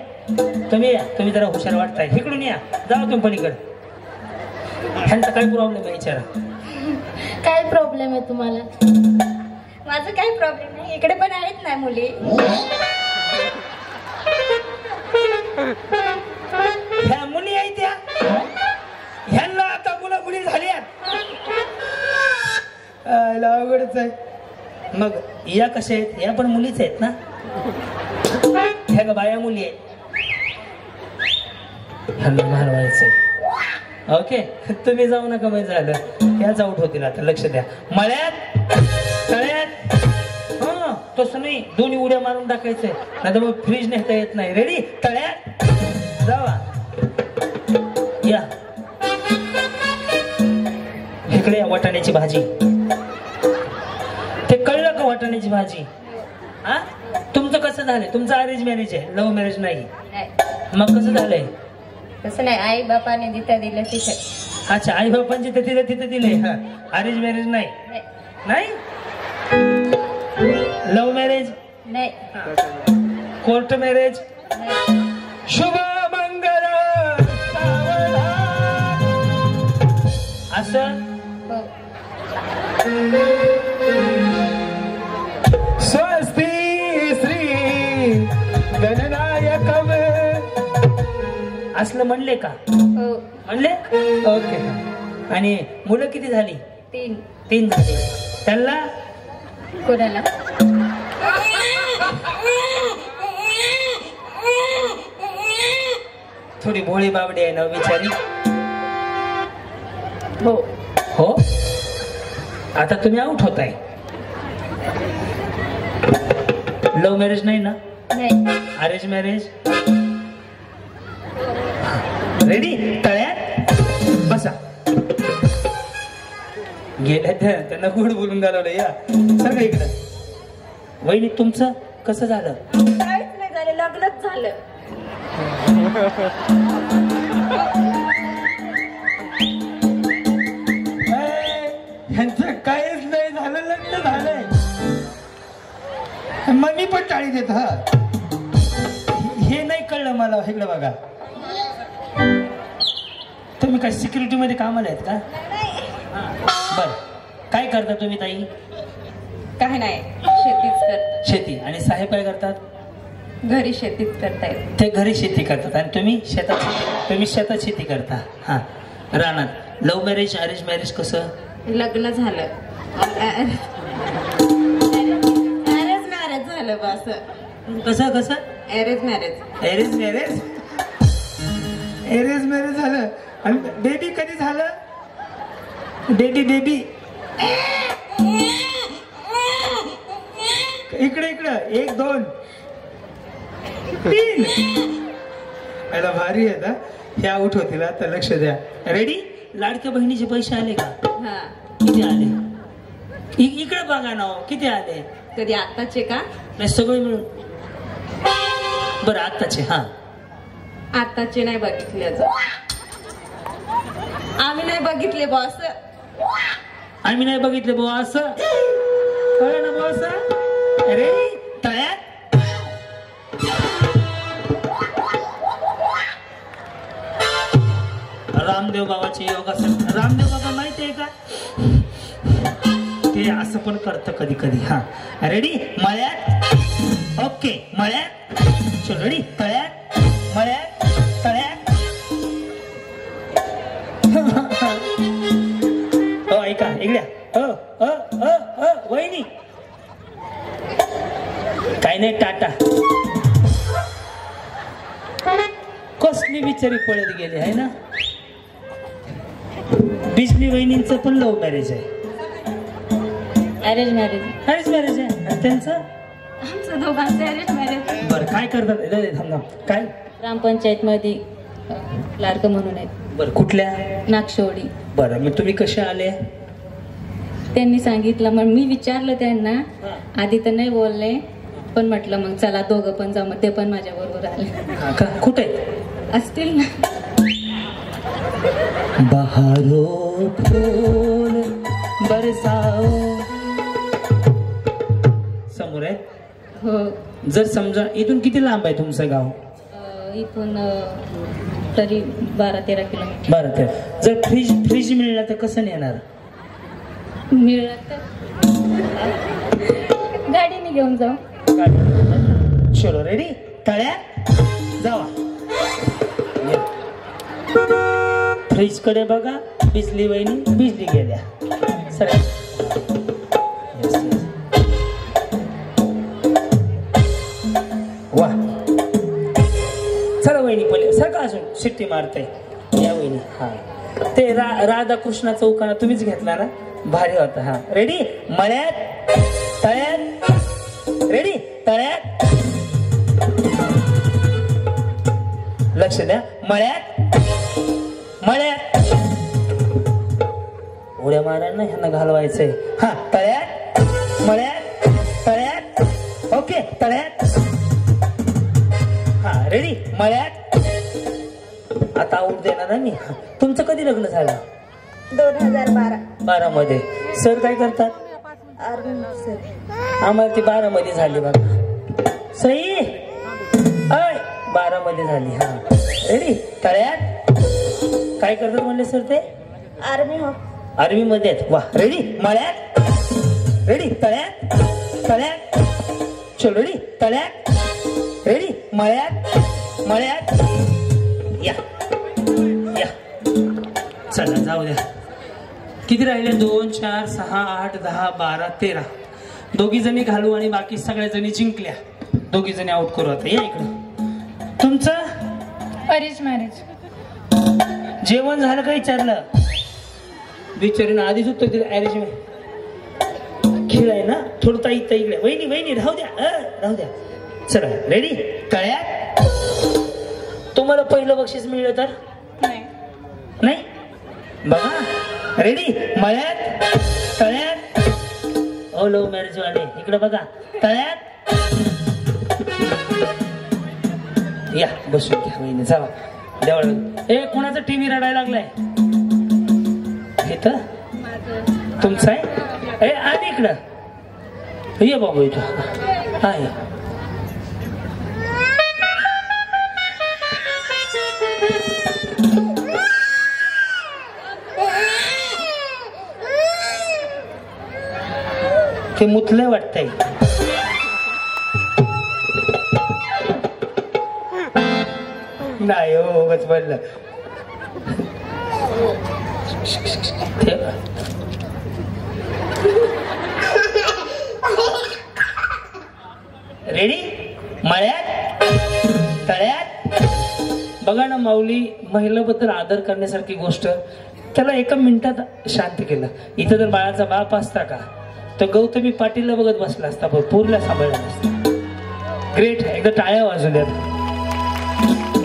तुम्ही जरा हुशार वाटताय. इकडून या जाऊ तुम्ही पलीकडे. ह्यांचा काय प्रॉब्लेम आहे विचारा. काय प्रॉब्लेम आहे तुम्हाला. माझं काही प्रॉब्लेम नाही. इकडे पण आहेत ना मुली. ह्या मुली आहेत त्या ह्यांना आता मुली झाल्या. अवघडच आहे. मग या कशा आहेत. या पण मुलीच आहेत ना. ह्या का बाया मुली आहेत. ह्यांना मारवायचंय. ओके तुम्ही जाऊ नका. मग झालं याच आउट होतील. आता लक्ष द्या. मळ्यात तळ्यात. हा तसं नाही दोन्ही उड्या मारून टाकायचंय नाही तर मग फ्रीज नेता येत नाही. रेडी तळ्यात जावा. या इकडे या. वाटाण्याची भाजी. ते कळलं का वाटाण्याची भाजी. हा तुमचं कसं झालंय. तुमचं अरेंज मॅरेज आहे लव्ह मॅरेज नाही. मग कसं झालंय. तसं नाही. आई बापाने जिथे दिलं तिथे. अच्छा आई बापांची तिथे दिले. हा अरेंज मॅरेज नाही. नाही लव्ह मॅरेज नाही. Court marriage. शुभ मंगल असं. स्वस्ती श्री गणनायक असलं म्हणले का. म्हणले ओके. आणि मुलं किती झाली. 3 झाली. त्यांना कोणाला थोडी भोळी बाबडी आहे ना बिचारी. हो हो आता तुम्ही आउट होताय. लव्ह मॅरेज नाही ना. नाही. Arrange marriage. रेडी तळ्यात बसा. गेल्या त्यांना गोड बोलून घालवलं. या सर का इकडं. वहिनी तुमचं कसं झालं. काहीच नाही झालं. लग्नच झालं. ह्यांचं काहीच नाही झालं. लग्न झालंय. मग मी पण टाळी देत. हा हे नाही कळलं मला. इकडे बघा. तुम्ही काय सिक्युरिटी मध्ये कामाला आहेत का. बर काय करता तुम्ही ताई. काय नाही शेतीच करतात. शेती. आणि साहेब काय करतात. घरी शेतीच करतायत. ते घरी शेती करतात आणि तुम्ही शेतात शेती करता. हा रानात. लव्ह मॅरेज अरेंज मॅरेज कसं. लग्न झालं. अरेंज मॅरेज झालं बस. कसं arrange marriage. Arrange marriage. Arrange marriage झालं. आणि बेबी कधी झालं. बेबी इकडे इकडे 1 2 3 याला भारी आहे ना. हे आउट होतील आता. लक्ष द्या. रेडी. लाडक्या बहिणीचे पैसे आले का? किती आले? इकडे बघा ना. किती आले? कधी आत्ताचे का? नाही सगळे मिळून. बरं आत्ताचे. हा आत्ताचे नाही बघितले अजून. आम्ही नाही बघितले बॉस. आम्ही नाही बघितले बुवा असं. कळलं ना बुवा असं. अरे तळ्यात रामदेव बाबाचे योगासन. रामदेव बाबा माहिती आहे का? ते असं पण करतं कधी कधी. हा रेडी. मळ्यात. ओके मळ्यात. चल रेडी. तळ्यात मळ्यात तळ्यात. हो ऐका इकड्या. वहिनी काय नाही. टाटा कसली बिचारी पळत गेली आहे ना. बिजली वहिनींचं पण लव्ह मॅरेज आहे. Arrange marriage. अरेंज मॅरेज आहे. आणि त्यांचं? आमचं दोघांचं अरेंज मॅरेज. बरं काय करतात? थांबा. काय? ग्रामपंचायत मध्ये क्लार्क म्हणून आहेत. बरं कुठल्या? नागशेवडी. बरं मग तुम्ही कसे आले? त्यांनी सांगितलं. मग मी विचारलं त्यांना. आधी तर नाही बोलले पण म्हटलं मग चला दोघं पण जाऊ. मग ते पण माझ्या बरोबर आले. कुठे असतील ना. बहारो फूल बरसाओ समोर आहे. हो. जर समजा इथून किती लांब आहे तुमचं गाव? इथून तरी 12-13 किलोमीटर. 12-13. जर फ्रीज मिळाला तर कसं नेणार? मिळालं तर गाडीने घेऊन जाऊ. चलो रेडी. तळ्यात जावा. फ्रीज कडे बघा. बिजली वहिनी बिजली गेल्या. सर वा. चला वहिनी पहिले सर का अजून शिट्टी मारते या वहिनी. हा ते राधाकृष्णाचा उखाणा तुम्हीच घेतला ना. भारी होता. हा रेडी. मळ्यात तळ्यात. रेडी. तळ्यात. लक्ष द्या. मळ्यात मळ्यात. उड्या मारायला ह्यांना घालवायचंय. हा तळ्यात मळ्यात तळ्यात. ओके तळ्यात. हा रेडी. मळ्यात. आता आऊट देणार ना मी. तुमचं कधी लग्न झालं? 2012 मध्ये. सर काय करतात? आम्हाला ती 12 मध्ये झाली बघा. सई 12 मध्ये झाली. हा रेडी. तळ्यात. काय करतात म्हणले सर ते? आर्मी मध्ये आहेत. वा रेडी. मळ्यात. रेडी. तळ्यात तळ्यात. चल रेडी. तळ्यात. रेडी. मळ्यात मळ्यात. या या. चला जाऊ द्या. किती राहिले? 2 4 6 8 10 12 13. दोघी जणी घालू आणि बाकी सगळ्या जणी जिंकल्या. दोघी जणी आउट करू. आता या इकडं. तुमचं अरेंज मॅरेज. जेवण झालं का विचारलं? विचारीनं आधीच उत्तर दिलं. Arrange marriage. खेळ आहे ना थोडं. ताई इकडे. वहिनी वहिनी राहू द्या. राहू द्या. चला रेडी. तळ्यात. तुम्हाला पहिलं बक्षीस मिळलं तर? नाही. बघा रेडी. मळ्यात तळ्यात. ओ लव्ह मॅरेज वाले इकडे बघा. तळ्यात. या बसून घ्या वहिनी. जावा देवळ. कोणाचा टीव्ही रडायला लागलाय? इथं तुमचा आहे? आणि इकडं ये बाबू. इथं आहे. ते मुतलंय वाटतंय. नाही हो उगाच पडलं. रेडी. मळ्यात तळ्यात. बघा ना माऊली. महिलेबद्दल आदर करण्यासारखी गोष्ट. त्याला 1 मिनिटात शांत केलं. इथं जर बाळाचा बाप असता का तर गौतमी पाटीलला बघत बसला असता पण पूरला सांभाळला नसता. ग्रेट. एकदा टाळ्या वाजून द्या.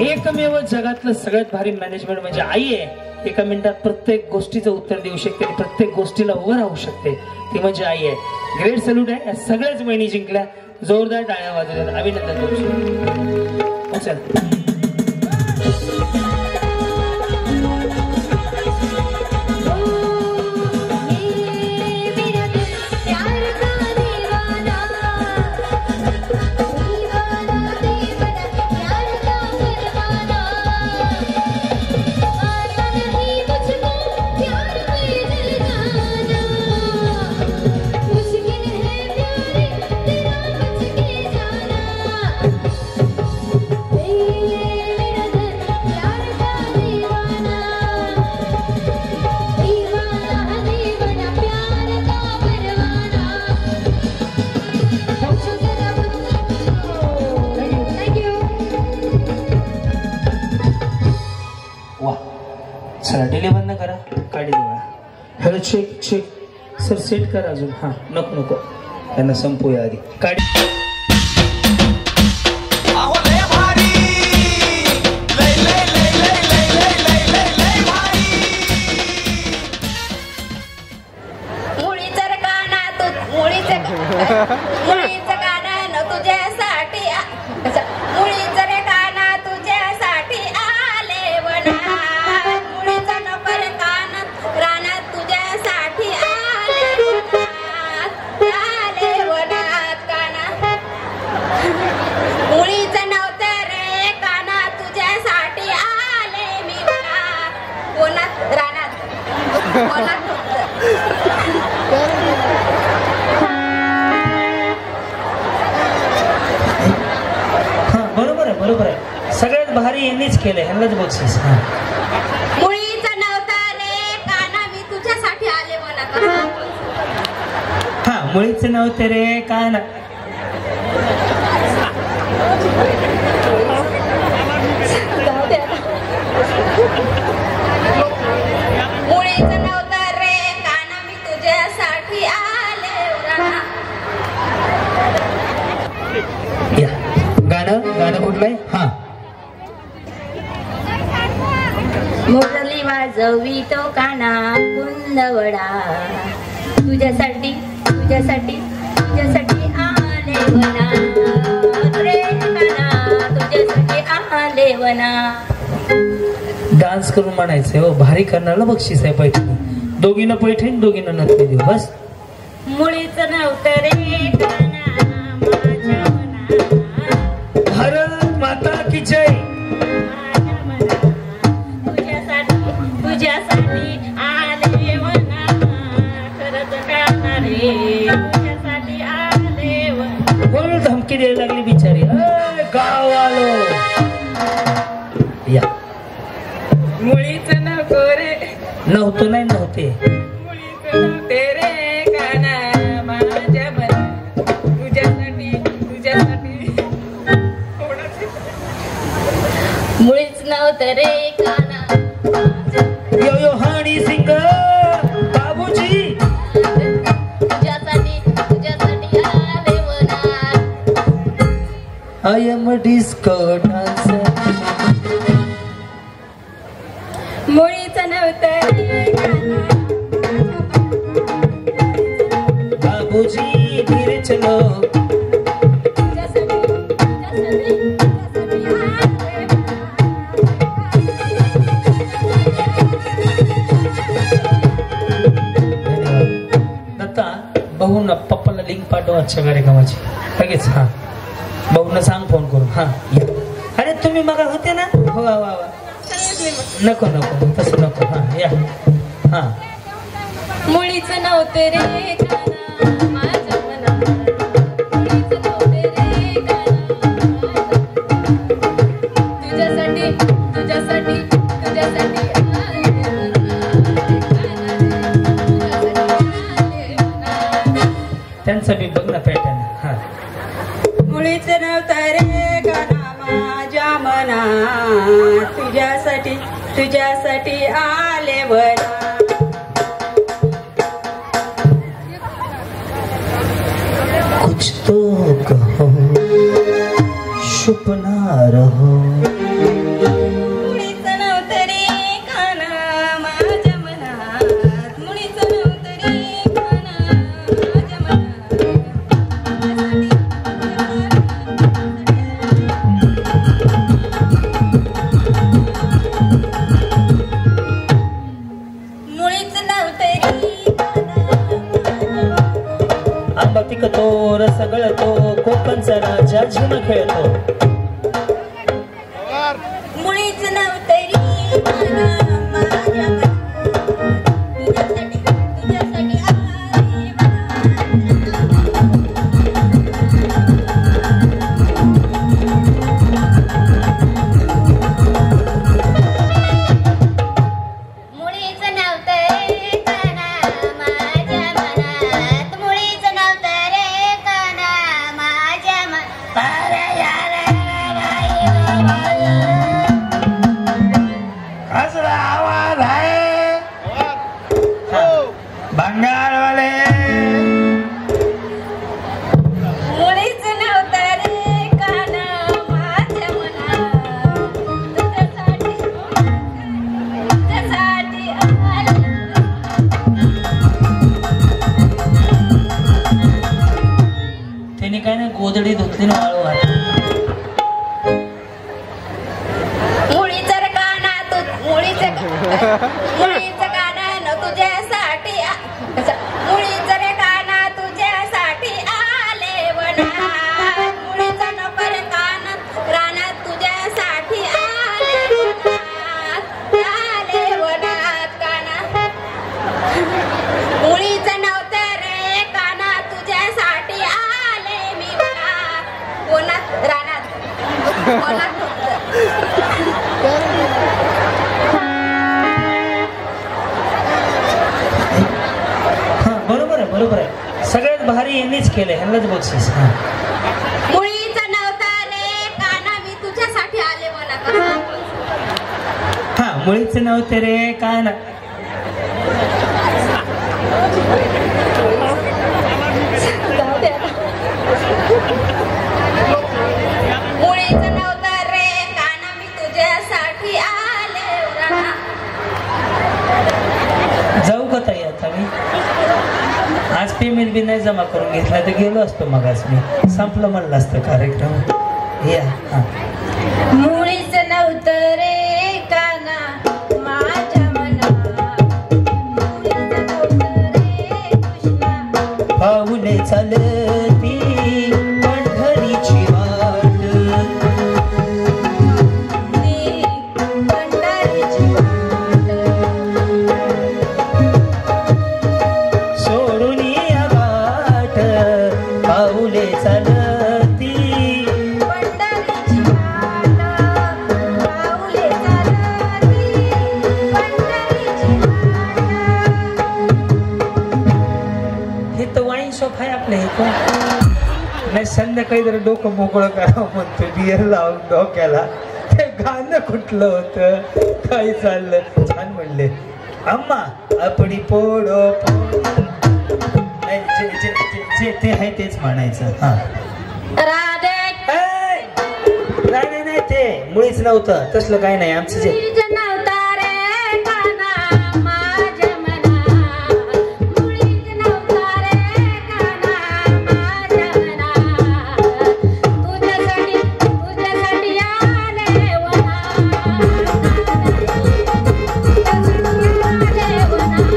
एकमेव जगातलं सगळ्यात भारी मॅनेजमेंट म्हणजे आई आहे. एका मिनिटात प्रत्येक गोष्टीचं उत्तर देऊ शकते आणि प्रत्येक गोष्टीला उभं राहू शकते, ती म्हणजे आई आहे. ग्रेट सल्यूट आहे. सगळ्याच बहिणी जिंकल्या. जोरदार टाळ्या वाजू द्या. अभिनंदन करू. चल डिले बंद करा. काढी देवा. Hello check check. Sir set करा अजून. हा नको नको त्यांना संपूया आधी. काढी. बरोबर आहे. सगळ्यात भारी यांनीच केलंय. ह्यांनाच बक्षीस. मुळीचं नव्हतं रे काना मी तुझ्यासाठी आले म्हणा. हा मुळीचं नव्हतं रे काना. मुळीचं नव्हतं रे काना मी तुझ्यासाठी आले. या गाणं कुठलं आहे? हा मुरली वाजवी तो काना कुंदवडा तुझ्यासाठी तुझ्यासाठी तुझ्यासाठी आले वना रे काना तुझ्यासाठी आले वना. डान्स करून म्हणायचंय. हो भारी करणारा बक्षीस आहे. पैठणी. दोघींना पैठणी दोघींना नथी देऊ. बस. मुळीच नव्हतं रे काना माझ्या मना. भारत माता की जय. तुझ्यासाठी आले वना खरंच काना रे तुझ्यासाठी आले वना. कोण धमकी द्यायला लागली बिचारी. गाव आलो. या मुळीच नको रे. नव्हतं नाही नव्हते. मुळीच नव्हते रे काना माझ्या मना तुझ्यासाठी तुझ्यासाठी. मुळीच नव्हतं रे काना. यो यो हाणी सिंग बाबूजी. तुझ्यासाठी तुझ्यासाठी आले वना. I am a disco dancer. मुळीच नव्हतं रे काना. बाबूजी धीरे चलो. तुझ्यासाठी तुझ्यासाठी तुझ्यासाठी आले वना. दत्ता भाऊंना पप्पाला लिंक पाठव आजच्या कार्यक्रमाची लगेच. हा भाऊंना सांग फोन करून. हा या. अरे तुम्ही मग होते ना. हो वा वा. नको नको तसं नको. हा या. हा मुळीच नव्हते रे काना माझ्या मना. मुळीच नव्हते रे काना तुझ्यासाठी तुझ्यासाठी तुझ्यासाठी आले वना. त्यांचा बी बघ ना पॅटर्न. हा मुळीच नव्हता रे काना माझ्या मना तुझ्यासाठी तुझ्यासाठी आले वना. कुछ तो कहो शुपना रहो. मुळीच नव्हतं रे काना माझ्या मनात, मुळीच नव्हतं रे काना माझ्या मनात. मुळीच नव्हतं रे काना. आंबा पिकतो रस गळतो कोकणचा राजा झिम खेळतो. मुळीच नव्हतं रे काना माझ्या मनात, तुझ्यासाठी तुझ्यासाठी आले मुळीच नव्हतं रे काना माझ्या मनात, मुळीच नव्हतं रे काना माझ्या मनात. कसला आवाज आहे बंगालवाले. मुळीच नव्हतं रे काना माझ्या मनात, तुझ्यासाठी तुझ्यासाठी आले. त्यांनी काय नाही गोदडी धुतली ना वाळू आहे. मुळीच रे काना तू मुळीच मुळीच काना न तुझ्यासाठी मुळीच रे काना तुझ्यासाठी आले वनात, मुळीच नको रे काना रानात तुझ्यासाठी आले वनात काना. मुळीच नव्हतं रे काना तुझ्यासाठी आले मी वनात, वनात रानात वनात बरोबर आहे बरोबर आहे. सगळ्यात भारी यांनीच केलंय, ह्यांनाच बक्षीस. हा मुळीच नव्हता रे काना मी तुझ्यासाठी आले वनात. हा मुळीच नव्हते रे काना. मुळीच नव्हतं रे काना मी तुझ्यासाठी आले वनात. जाऊ का ताई आता मी? आज पेमेंट बी नाही जमा करून घेतला तर गेलो असतो मग. आज मी संपलं म्हणलं असतं कार्यक्रम. या हा. मुळीच नव्हतं रे काना माझ्या मनात, मुळीच नव्हतं रे कृष्णा. पाऊले चालती पंढरीची वाट, ती पंढरीची वाट. सोडून या वाट पाऊले चालती. पंढरीची वाट पाऊले चालती, पंढरीची वाट. हे तर वाईन शॉप आहे आपल्या इथं. नाही संध्याकाळी जरा डोकं मोकळं करावं म्हणतो बियर लावून डोक्याला. ते गाणं कुठलं होतं काय चाललं छान म्हणले. अम्मा आपडी पोडो नाही जे ते आहे तेच म्हणायचं. हा राधे नाही नाही ते मुळीच नव्हतं तसलं काय नाही आमचं जे. मुळीच नव्हता रे काना माझ्या मनात, मुळीच नव्हता रे काना माझ्या मनात. तुझ्यासाठी तुझ्यासाठी आले वनात, आले वनात.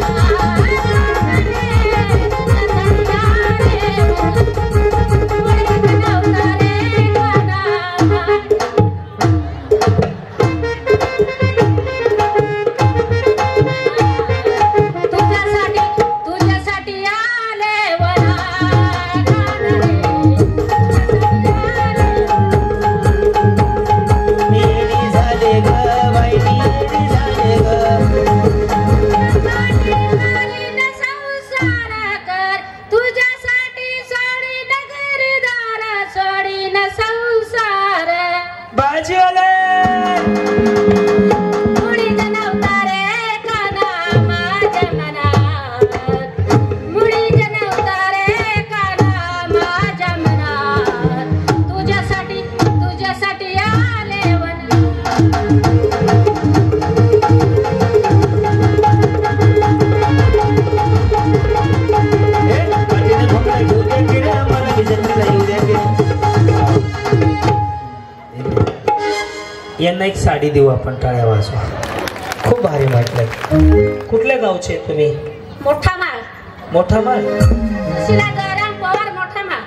माझ्या यांना एक साडी देऊ आपण, टाळ्या वाजवा. खूप भारी वाटलं. कुठल्या गावचे आहेत तुम्ही? मोठा माळ. मोठा माळ. सुशीला जयराम पवार मोठा माळ.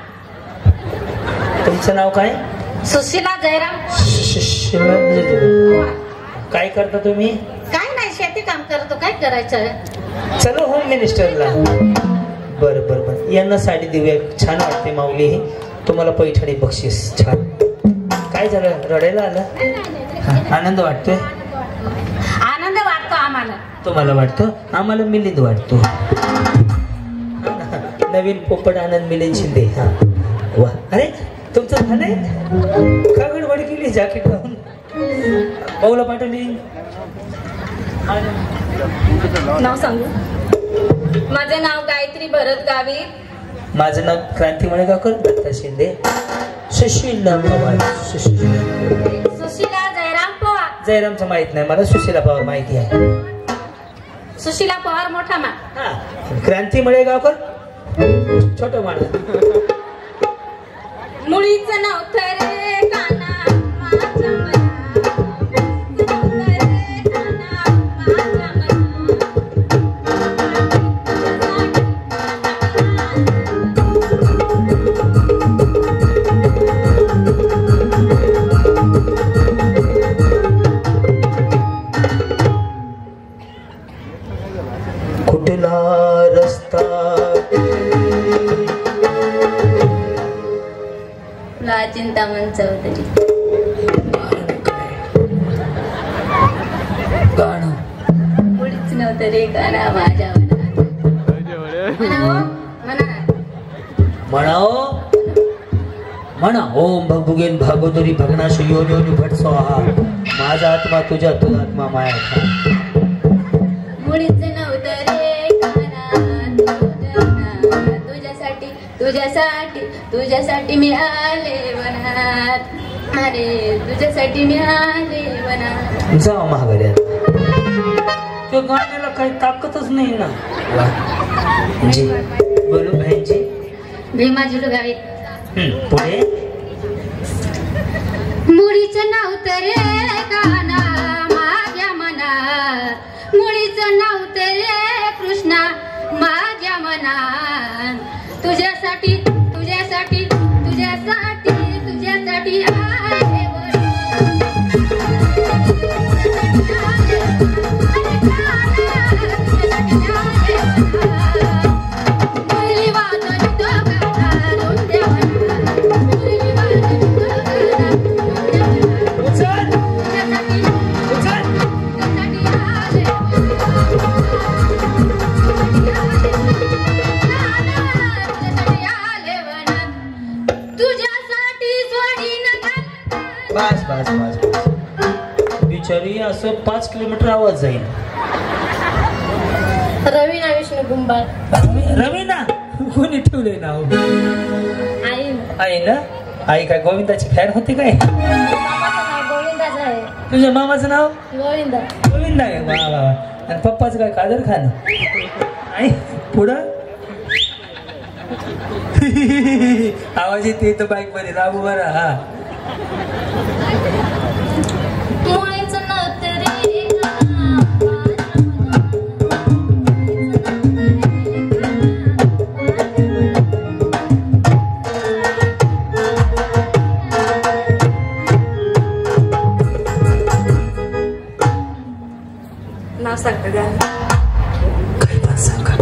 तुमचं नाव काय? सुशीला जयराम. काय करता तुम्ही? काय नाही, शेती काम करतो. काय करायचं? चलो होम मिनिस्टरला. बरं बरं बरं, यांना साडी देऊया. छान वाटते माऊली. ही तुम्हाला पैठणी बक्षीस. छान. काय झालं, रडायला आलं? आनंद वाटतोय? आनंद वाटतो आम्हाला. तुम्हाला वाटतो? आम्हाला मिलिंद वाटतो. नवीन पोपट आनंद मिलिंद शिंदे. हा वा. अरे तुमचं झालंय का? गडबड केली जॅकेट लावून. पाऊला पाठवली. नाव सांगू? माझं नाव गायत्री भरत गावित. माझं नाव क्रांती मळेगावकर. दत्ता शिंदे. सुशीला पवार. सुशीला जयराम पवार. जयरामचं माहित नाही मला, सुशीला पवार माहिती आहे. सुशीला पवार मोठा माळ. हा. क्रांती मळेगावकर छोट माळ. मुळीचं नव्हतं रे काना माझ्या मना. कुठला रस्ता चिंतामण चौधरी. गाणं मुळीच नव्हतं रे काना माझ्या म्हणाओ म्हणा. ओम भगभुगेन भागोदरी भगनाश योनी भट स्वाहा. माझा आत्मा तुझ्या, तुझा आत्मा माया. मुळीच नव्हतं रे काना तुझ्यासाठी तुझ्यासाठी तुझ्यासाठी मी आले वनात. अरे तुझ्यासाठी मी आले वनात. जावा महागड्यात. त्या गाण्याला काही ताकदच नाही ना. जी बोलू बहिणजी. भीमा जुलू गावी. पुढे. मुळीच नव्हतं रे काना माझ्या मना. मुळीच नव्हतं रे कृष्णा माझ्या मना. तुझ्यासाठी तुझ्यासाठी तुझ्यासाठी तुझ्यासाठी आले बस बस बस बस. बिचारी असं 5 किलोमीटर आवाज जाईल. रवीना विष्णू कुंभार. रवीना कोणी ठेवले नाव? आई. आई ना. आई काय गोविंदाची फॅन होती काय? गोविंदाच आहे. तुझ्या मामाचं नाव? गोविंदा. गोविंदा आहे. वा वा. आणि पप्पाचं काय? कादर खान. आई पुढं आवाज येते तर बाईक मध्ये राबू बरा. हा. मुळीच नव्हतं रे नाव सांगतं गाणं. काय पण सांगा.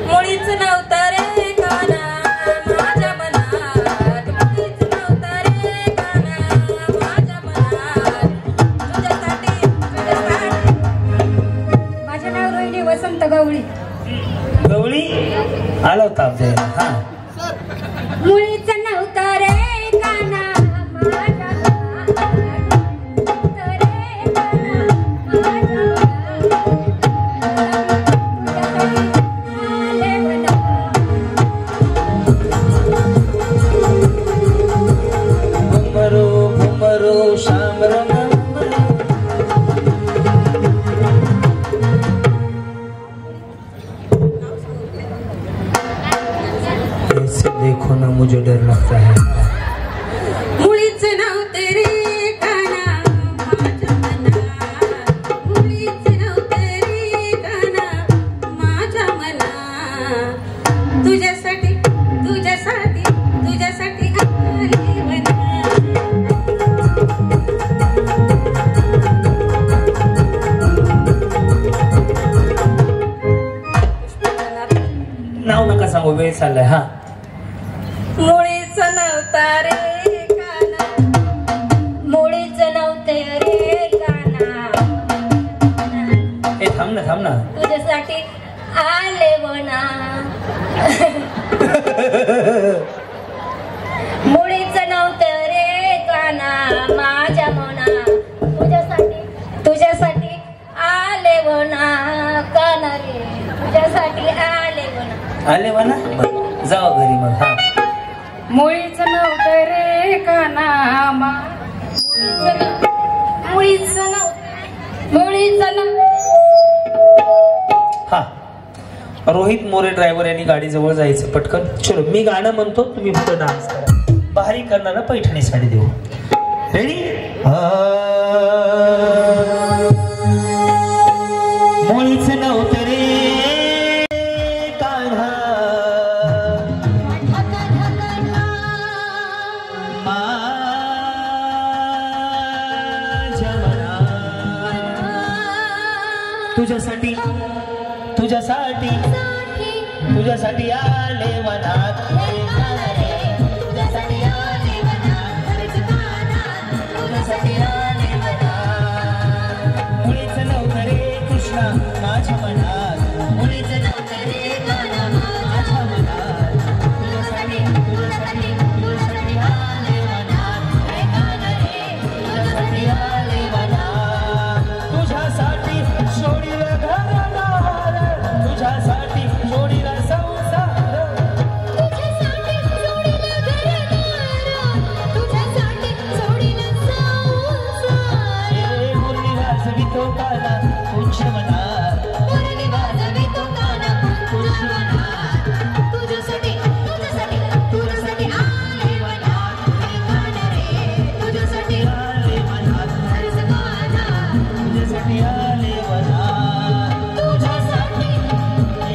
मुळीच नव्हतं रे काना माझ्या मनात. मुळीच नव्हतं रे काना माझ्या मनात. तुझ्यासाठी तुझ्यासाठी. माझे नाव रोहिणी वसंत गवळी. गवळी आला होता आपल्याला. हा. मुळीच नव्हतं रे काना माझ्या घुमरो घुमरो श्याम रंग. चाललंय. हा मुळीच नव्हता रे काना, मुळीच नव्हते रे काना. हे थांब ना तुझ्यासाठी आले वना. मुळीच नव्हतं रे काना माझ्या मना. तुझ्यासाठी आले वना काना रे. तुझ्यासाठी आले वना. जाऊ घरी मग. हा मुळीच नव्हतं रे काना मुळीच हा. रोहित मोरे ड्रायव्हर यांनी गाडी जवळ जायचं पटकन. चलो मी गाणं म्हणतो, तुम्ही फक्त डान्स करा. बाहेरी करणारा पैठणी साडी देऊ. रेडी? मुळीच नव्हतं रे कान्हा माझ्या मनात. तुझ्यासाठी आले मनात. मुळीच नव्हतं रे कृष्णा माझ्या मनात. मुळीच नव्हतं रे कान्हा माझ्या मनात. तुझ्यासाठी आले मनात. तुझ्यासाठी आले मनात. तुझ्यासाठी सोडीला घरदार, तुझ्यासाठी सोडीला संसार. मुरली वाजवितो काना तुझ मनात. तुझ्यासाठी आले मनात. तुझ्यासाठी आले मनात. तुझ्यासाठी आले मनात. तुझ्यासाठी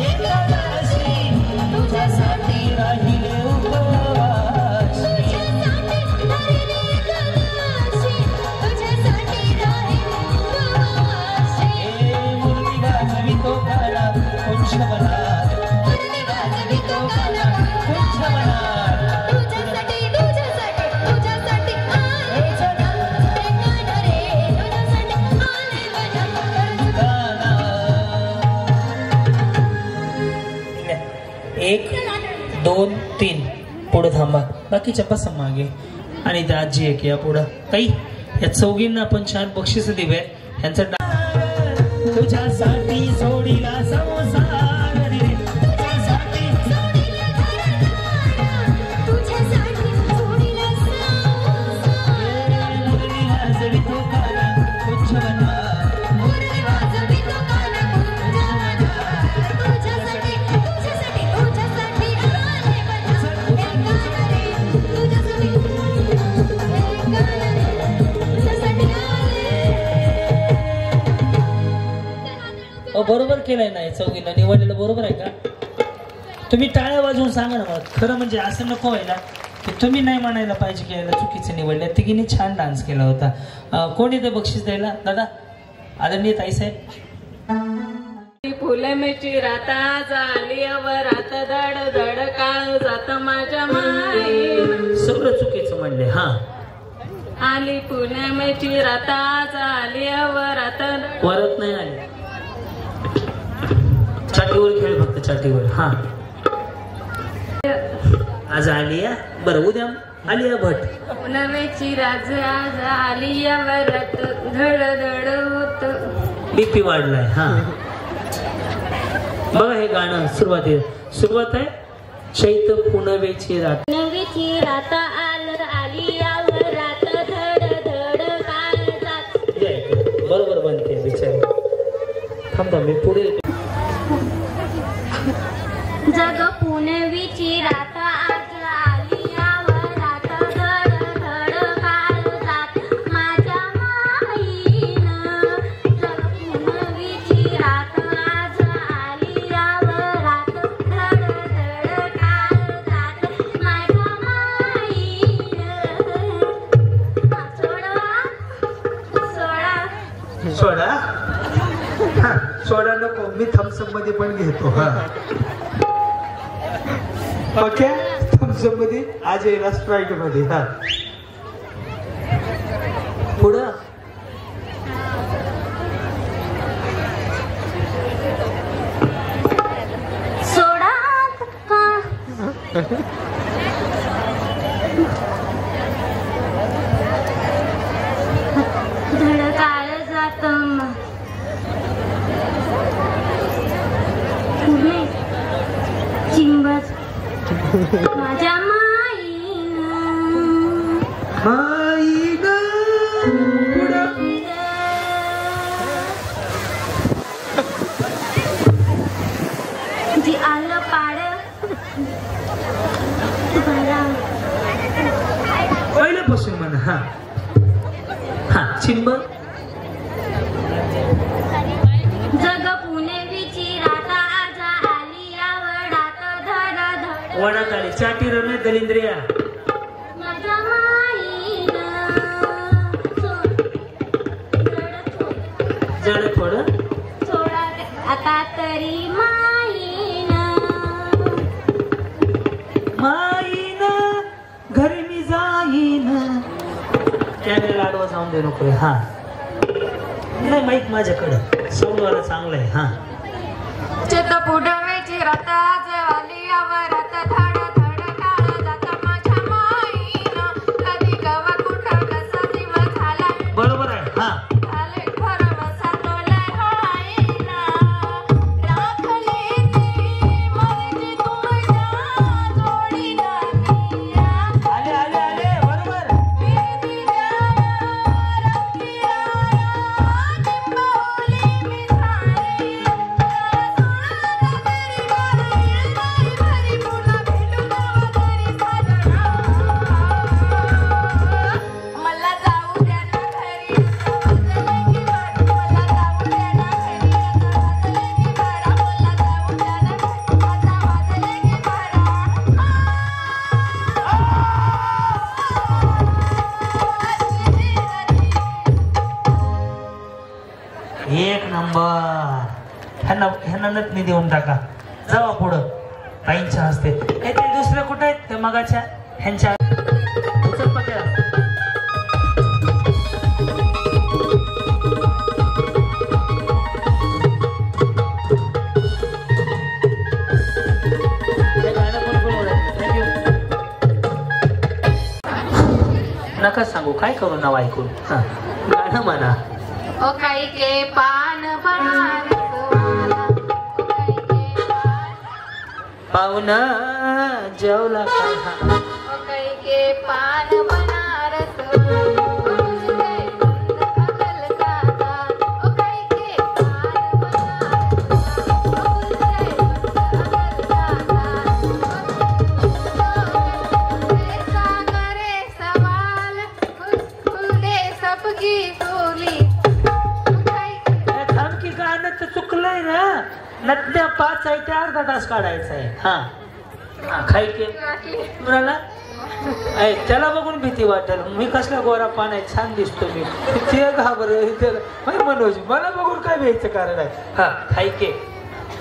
एकादशी, तुझ्यासाठी राहिले उपवासी. मुरली वाजवितो काना तुझ मनात. मुरली वाजवितो काना तुझ मनात. एक 2 3 पुढे थांबा. बाकीच्या बसा मागे. आणि त्या आजी एक या पुढं. ताई या चौघींना आपण 4 बक्षीस देऊया. यांचा तुझ्यासाठी सोडीला संसार रे. मुरली वाजवितो काना तुझ मनात. मुरली वाजवितो काना तुझ मनात. बरोबर केलंय ना चौघीला निवडलेलं. बरोबर आहे का? तुम्ही टाळ्या वाजवून सांगा ना मला. खरं म्हणजे असं नको व्हायला की तुम्ही नाही म्हणायला पाहिजे की याला चुकीचं निवडलं. तिघींनी छान डान्स केला होता. कोण येतं बक्षीस द्यायला? दादा आदरणीय ताईसाहेब. फुले मेची राता झाली वरात दड दड काळ जात माझ्या माई. सगळं चुकीचं म्हणले. हा आली फुले मेची राता झाली वरात. वरत नाही आली. चाटीवर खेळ फक्त चाटीवर. हा आज आलिया. बरं उद्या आलिया भट. नवेची राज आज आलिया वरात धड धड होत. बीपी वाढलाय. हा बघा हे गाणं सुरुवात आहे. चैत पुनवेची रात. नवेची रात आलिया वरात धड धड काळ जात. बरोबर बनते बिचारी. थांबा मी पुढे. जग पुनवीची रात आज आलिया वरात धड धड काळ जात माझ्या माईनं. जग पुनवीची रात आज आलिया वरात धड धड काळ जात माझ्या माईनं. सोडा. सोडा नको, मी थम्सअप मध्ये पण घेतो. हा पक्या तुमच्यामध्ये आज येईल स्ट्राईक मध्ये. हा पुढं सोडा धडकाळ जात पुढे चिंबच माझ्या जी आलं पाड पहिल्यापासून म्हणा. हा हा चिंब जग पुणे विचिराता आजा आली या वडात धड धड वडात आली चाटी रमे दलिंद्रिया माझ्या माईनं जड थोडं सोडा आता तरी माईनं घरी मी जाईन. कॅमेरा आडवा जाऊन दे नको. हा नाही माहित माझ्याकडं सौंदर्य चांगलं आहे. हा चित पुढवेची रता आली आवरत धड धड काळ जाता माझ्या माईनं कधी गवा कुठं कसा दिवस झाला बरोबर आहे. हा झाले भरवसा तोला राईना राखले ती मर्जी तुझ्या जोडीला आले आले आले बरोबर. मला जाऊ द्या ना घरी मला जाऊ द्या ना घरी वाजले की बारा मला जाऊ द्या ना घरी वाजले की बारा. एक नंबर. ह्यांना नटणी देऊन टाका. जावा पुढं ताईंच्या हस्ते. काहीतरी दुसरे कुठे आहेत ते मगाच्या ह्यांच्या उचल पत्या. नका सांगू काय करू नाव ऐकून. हा गाणं म्हणा. ओ काही के पान बनारस वाला ओ काही के पान पाहुणा जेवला काय. हा ओ काही के पान बनारस वाला उजले बंद अकल का ओ काही के पान बनारस वाला उजले बंद अकल का करे सवाल खुल दे सबकी गोली. थांबकी गाणं तर चुकलंय ना. नद्या 5 आहे ते अर्धा तास काढायचा आहे. हा हा खाई के म्हणाला त्याला बघून भीती वाटेल. मी कसला गोरा पान आहे छान दिसतो मी ते घाबर मनोज मला बघून काय भ्यायचं कारण आहे. हा खाई के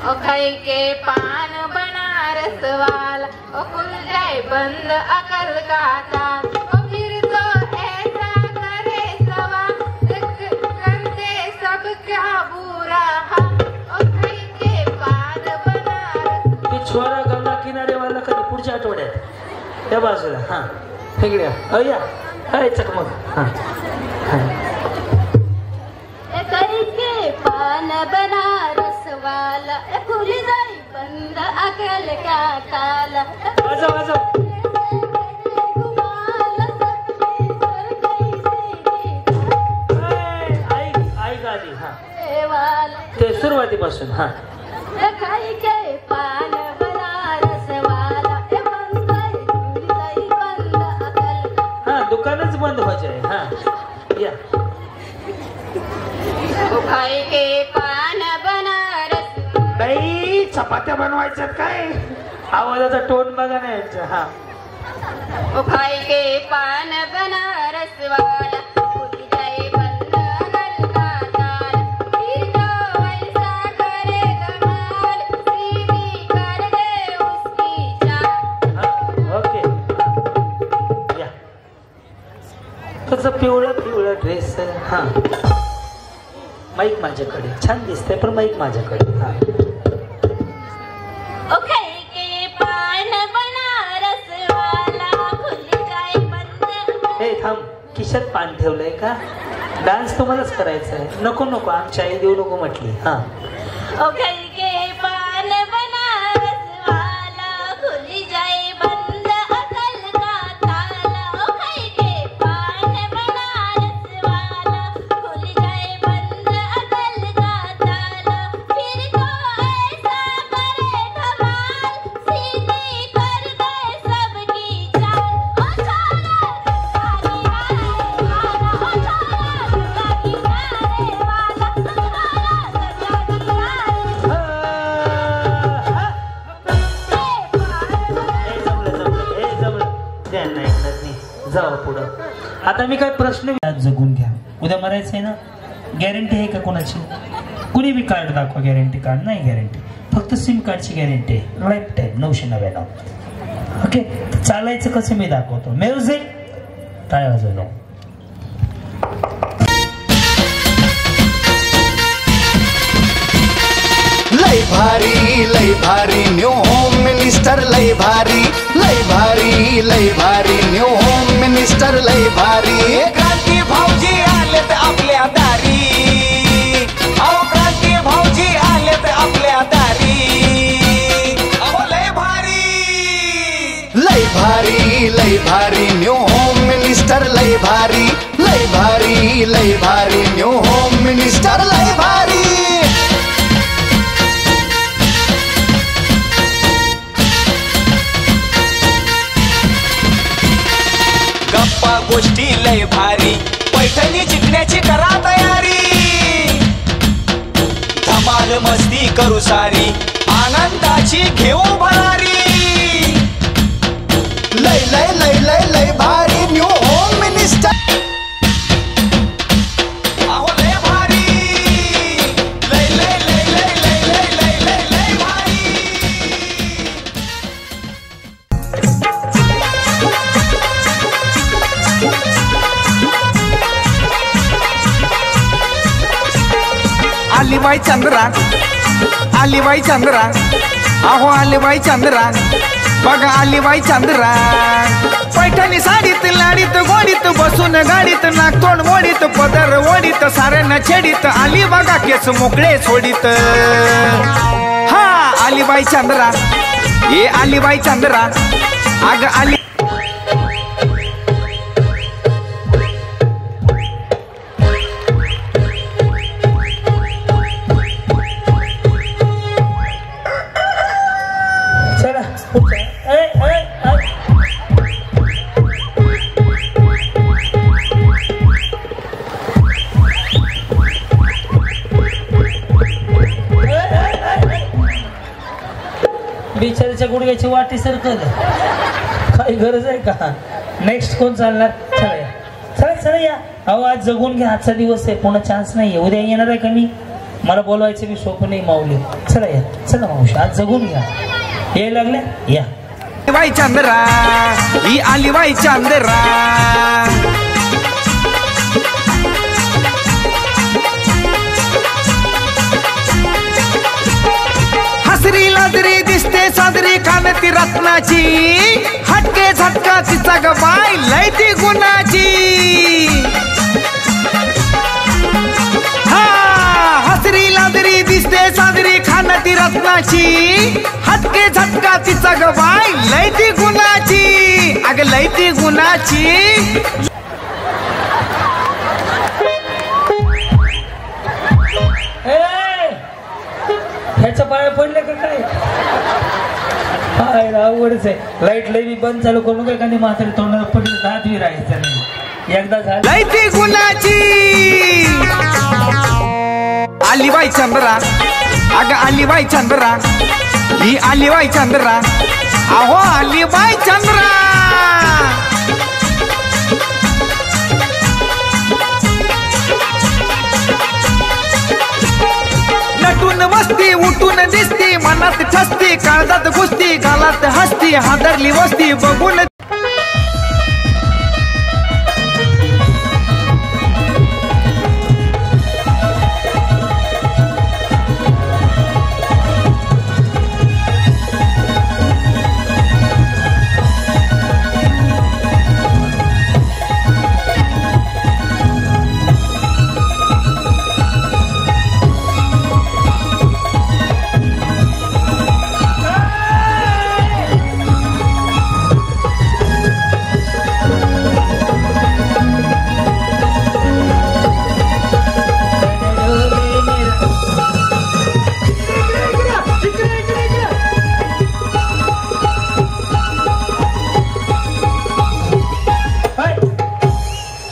ओ खाई के पान बनारस वाला ओ खुल जाए बंद अकल का ताल ओ फिर तो ऐसा करे सवाल कर दे सब क्या बुरा हाल ओ खाई के पान बनारस. मी छोरा गंगा किनारे वाला कधी पुढच्या आठवड्यात त्या बाजूला. हा इकडे अय्या हाय चकमक. हा करी के पान बनारस वाला खुल जाई बंद अकल का ताला. वाजव वाजव. ऐक आधी. हा ते सुरुवातीपासून. हा खाई के पान बनारस वाला बंद अकल. हा दुकानच बंद व्हायचे. हा या ओ खाई के पान बनारस बाई चपात्या बनवायच्यात काय. आवाजाचा टोन बघा ना यांचा. हा ओ खाई के पान बनारस वाला खुल जाए बंद अकल का ताल फिर तो वैसा करे धमाल सीधी कर दे उसकी चाल. तुझं पिवळं ड्रेस. हा माईक माझ्याकडे. छान दिसतंय पण माईक माझ्याकडे. हा हे थांब, खिशात पान ठेवलंय का? डान्स तुम्हालाच करायचा आहे. नको नको, आमची आई देऊ नको म्हटली. हा आता मी काय प्रश्न जगून घ्या. उद्या मरायचंय ना, गॅरंटी आहे का कोणाची? कुणी बी कार्ड दाखवा, गॅरंटी कार्ड नाही. गॅरंटी फक्त सिम कार्डची गॅरंटी आहे, लाईफ टाईम 999. ओके, चालायचं कसं मी दाखवतो. म्युझिक, टाळ्या वाजवलं. लय भारी न्यू होम मिनिस्टर. लय भारी न्यू होम मिनिस्टर. लय भारी क्रांती भाऊजी आलेत आपल्या दारी. अहो क्रांती भाऊजी आलेत आपल्या दारी. अहो लय भारी न्यू होम मिनिस्टर. लय भारी न्यू होम मिनिस्टर. लय भारी. गप्पा गोष्टी लय भारी. पैठणी जिंकण्याची करा तयारी. धमाल मस्ती करू सारी. आनंदाची घेऊ भरारी. लय भारी न्यू होम मिनिस्टर. अहो लय भारी. लय भारी. आलीबाई चंद्रा. अहो आलीबाई चंद्रा. बघा आलीबाई चंद्रा. पैठणी साडीत लाडीत गोडीत बसून गाडीत नागतोंड मोडीत पदर ओढीत साऱ्यांना छेडीत आली बघा केस मोकळे सोडीत. हा आलीबाई चंद्रा. ये आलीबाई चंद्रा. अग आली बिचारीच्या गुडघ्याची वाटी सरकल. काही गरज आहे का? नेक्स्ट कोण चालणार? चला या. अहो आज जगून घ्या. आजचा दिवस आहे, पुन्हा चान्स नाहीये. उद्या येणार आहे का मी? मला बोलवायचं मी सोपं नाही माऊली. चला या. चला मावशी, आज जगून घ्या. यायला लागल्या या. बाई चंद्रा. ही आलीबाई चंद्रा. हसरी लाजरी दिसते साजरी कानती रत्नाची. हटके झटका तिचा ग बाय लय ती गुणाची. हा हसरी लाजरी दिसते साजरी खानती रत्नाची. हटके झटका तिचा ग बाय लय ती गुणाची. अग लय ती गुणाची. ह्याच्या पाया पडले का काय? हाय अवघडच आहे. लाईट लई बंद चालू करू नका. एखादी म्हातारी तोंडाला पडली दात बी राहायचं नाही. एकदा झालं लय ती गुणाची. आलीबाई चंद्रा. अग आलीबाई चंद्रा. ही आलीबाई चंद्रा. अहो आलीबाई चंद्रा. नटून बसती उठून दिसती मनात ठसती काळजात घुसती गालात हसती हादरली वस्ती बघून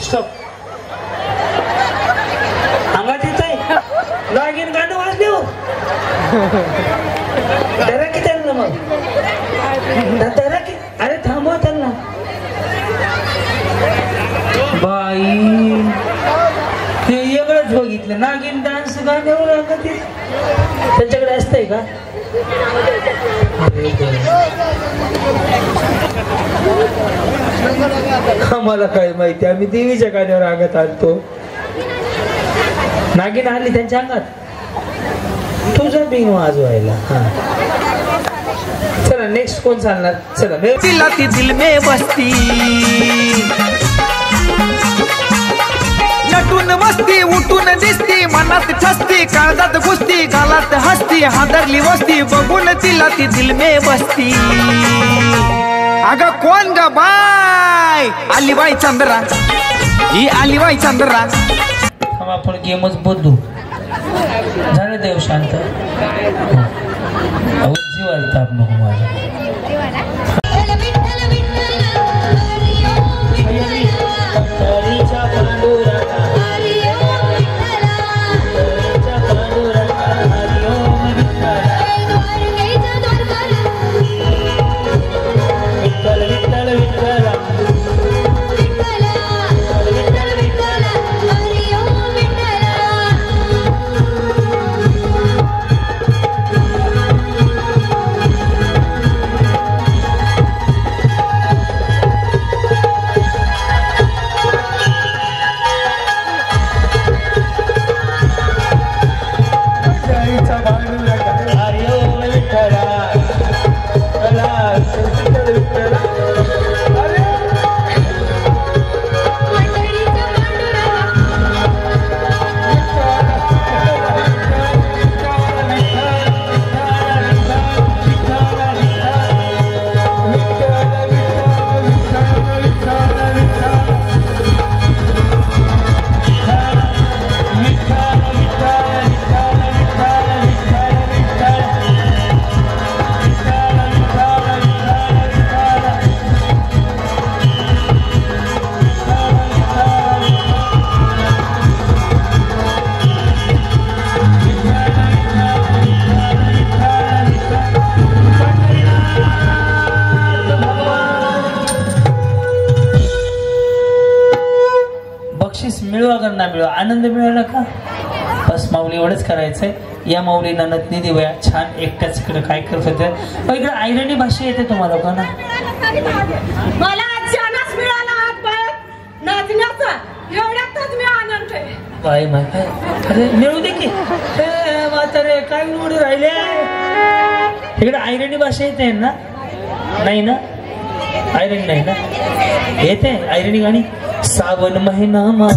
स्टॉप. अंगात येत आहे नागिन गाणं वाजले हो. डरा की त्यांना मग डरा की. अरे थांबवा त्यांना. बाई हे वेगळंच बघितलं. नागिन डान्स गाण्यावर अंगात येत. त्यांच्याकडे असतंय का? आम्हाला काय माहिती. आम्ही देवीच्या गाण्यावर अंगात आणतो. नागिन आली त्यांच्या अंगात. तुझा बिंग वाजवायला. हा चला नेक्स्ट कोण चालणार. चला तिला ती दिल में बसती नटून मस्ती उठून दिसती मनात ठसती काळजात घुसती गालात हसती हादरली वस्ती बघून तिला ती दिल में बसती. अगं कोण ग बाय अलीबाई चंद्रा ही अलीबाई चंद्रा. आपण गेमच बदलू. झालं देव शांत. जीवाला ताप नको माझा. मिळवा का ना मिळवा. आनंद मिळाला का बस. माऊली एवढंच करायचंय. या माऊली ननदनी देवया छान एकट्याच इकडे काय करत होत्या. इकडे आयरणी भाषा येते तुम्हाला का ना. मला अचानक मिळाला नाचण्याचा एवढ्यातच मी आनंद आहे. बाय माय अरे मिळू दे की. म्हातारे काय निवडून राहिले. इकडे आयरणी भाषा येते ना. नाही ना आयरणी नाही ना. येते आयरणी गाणी. सावन महीना मा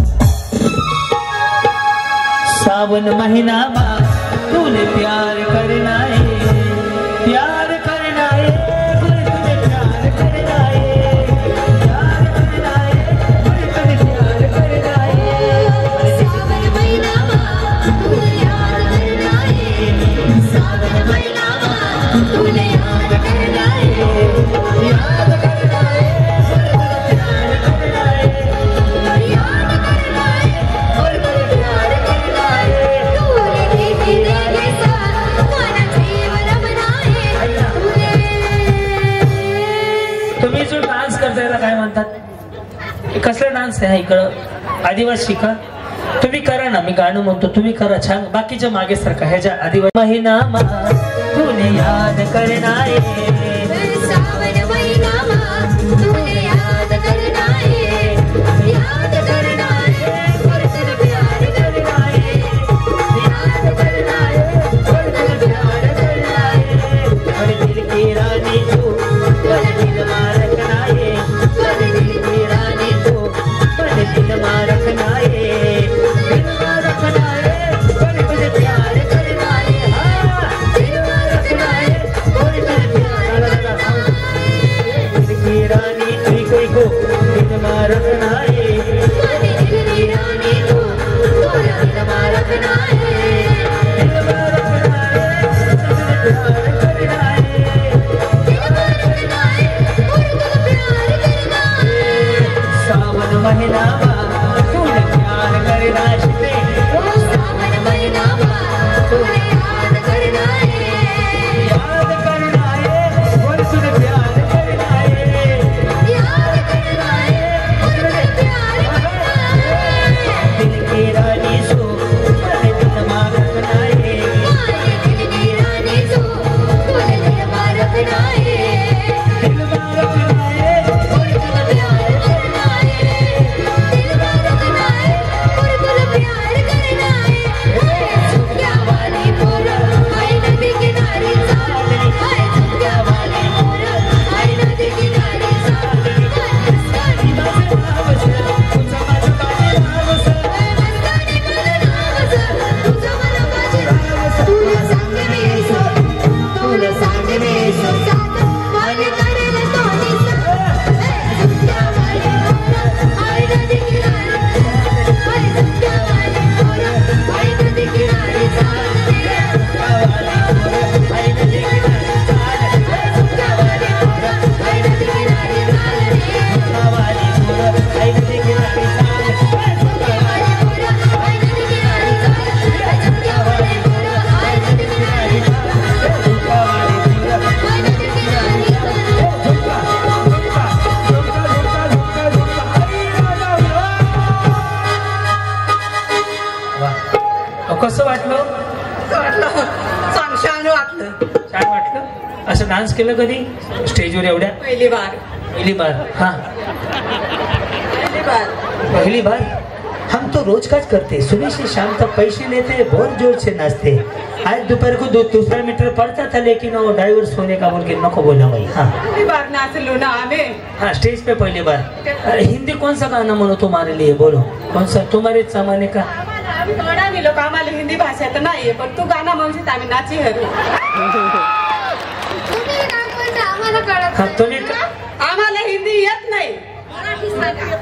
सावन महीना मा तूने प्यार करना है प्यार करना है तुझे प्यार करना है प्यार करना है तुझे प्यार करना है. सावन महीना मा तूने याद करना है सावन महीना मा तूने याद करना है याद करना है तुम्ही जो डान्स करता याला काय म्हणतात. कसला डान्स आहे इकडं आदिवासी का. तुम्ही करा ना. मी गाणं म्हणतो तुम्ही करा छान. बाकीच्या मागे सारखा ह्याच्या आदिवासी. महीना मा तूने याद करना है सावन महीना मा तूने याद करना है याद करना है और तुझे प्यार करना है याद करना है और तुझे प्यार करना है. और दिल की रानी तू दिल में रखना है और दिल की रानी तू दिल में रखना है दिल में रखना है और तुझे प्यार करना है दिल में रखना है और तुझे प्यार करना है. दिल की रानी तू कोई को दिल में रखना है दिल की रानी तू दिल में रखना है दिल में रखना है तुझे प्यार करना है दिल में रखना है और तुझे प्यार करना है. सावन महीना कसं वाटलं? छान वाटलं. छान वाटलं. असं डान्स केलं कधी स्टेजवर एवढ्या? पहिली बार. पहली बार. हाँ पहली बार. हम तो रोज काज करते, सुबह से शाम तक पैसे लेते, बहुत जोर से नाचते. आज दोपहर को दूसरा मीटर पड़ता था, लेकिन वो डाइवर्स होने का बोल के नको बोला भाई. हाँ पहली बार नाचलो ना आम्ही. हाँ स्टेज पे पहली बार. हिंदी कौन सा गाना म्हणो तुम्हारे लिए, बोलो कौन सा तुम्हारे सामाने का? आम्ही लोक आम्हाला हिंदी भाषा तर नाहीये, पण तू गाणं म्हणशील आम्ही नाची हरू. हाँ तुम्ही आम्हाला हिंदी येत नाही.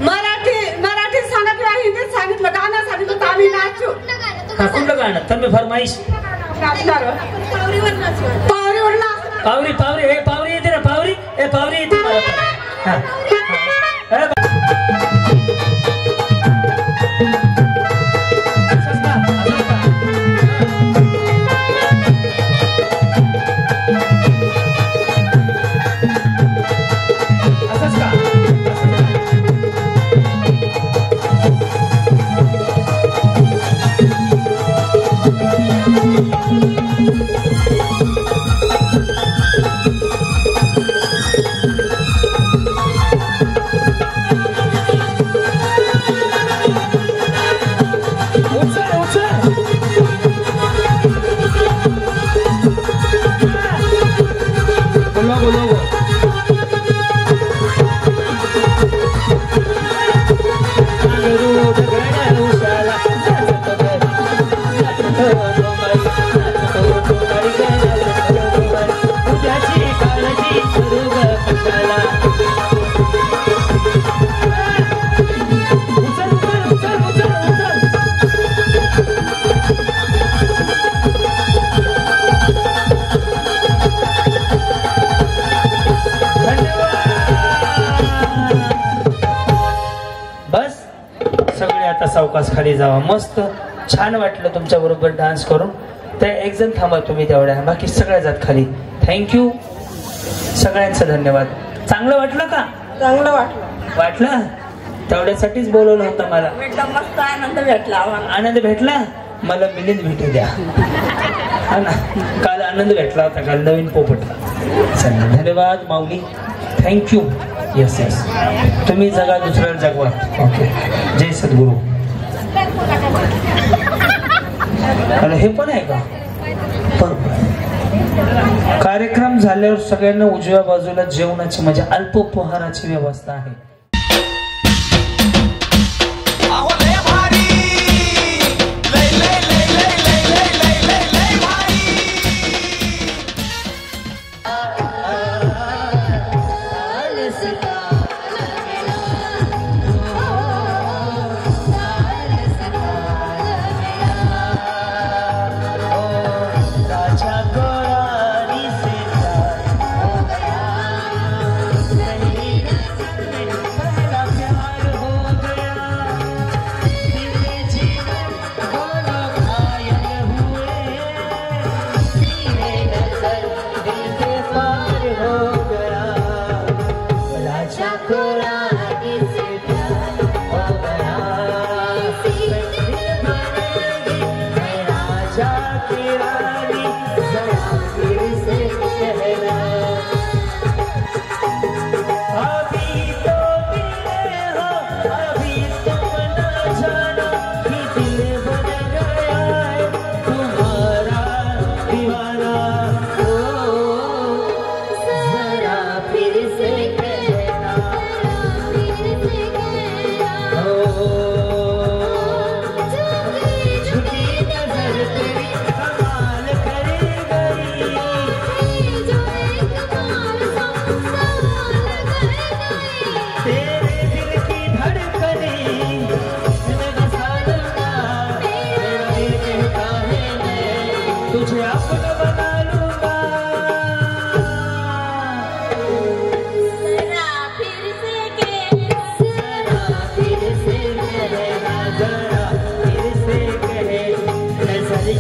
मराठी सांगा किंवा हिंदीत सांगितलं गाणं सांगितलं तर आम्ही नाचू. हाँ कुठलं गाणं तुम्ही फरमाईश? पावरीवर नाच. पावरी पावरी हे पावरी येते ना, पावरी हे पावरी येते मला. हाँ सावकाश खाली जावा. मस्त छान वाटलं तुमच्या बरोबर डान्स करून. तर एक जण थांबा तुम्ही तेवढ्या, बाकी सगळ्या जात खाली. थँक्यू सगळ्यांचं धन्यवाद. चांगलं वाटलं का? चांगलं वाटलं. वाटलं तेवढ्यासाठीच बोलवलं होतं मला. मस्त आनंद भेटला. आनंद भेटला मला मिलिंद भेटू द्या. हा ना काल आनंद भेटला होता, काल नवीन पोपटला. धन्यवाद माऊली. थँक्यू. येस येस तुम्ही जगा दुसऱ्याला जगवा. ओके जय सद्गुरू. आणि हे पण आहे का? कार्यक्रम झाल्यावर सगळ्यांना उजव्या बाजूला जेवणाची म्हणजे अल्पोपहाराची व्यवस्था आहे.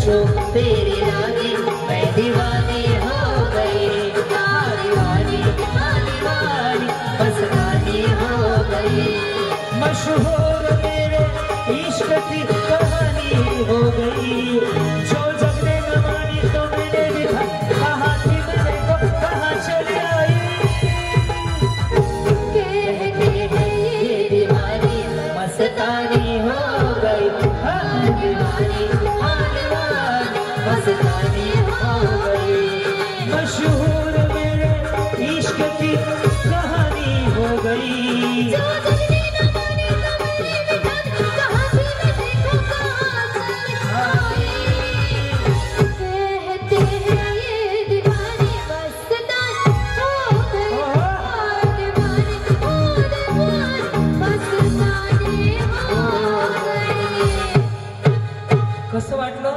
जो तेरी रानी मैं दीवानी हो गई दीवानी दीवानी बस रानी हो गई मशहूर मेरे इश्क की कहानी हो गई जो जब ने न मानी तो मैंने भी कहा थी मेरे को कहाँ चली आई कहते हैं ये दीवानी मस्तानी हो गई दीवानी मस्तानी हो गई मशहूर मेरे इश्क की कहानी हो गई कसं वाटलं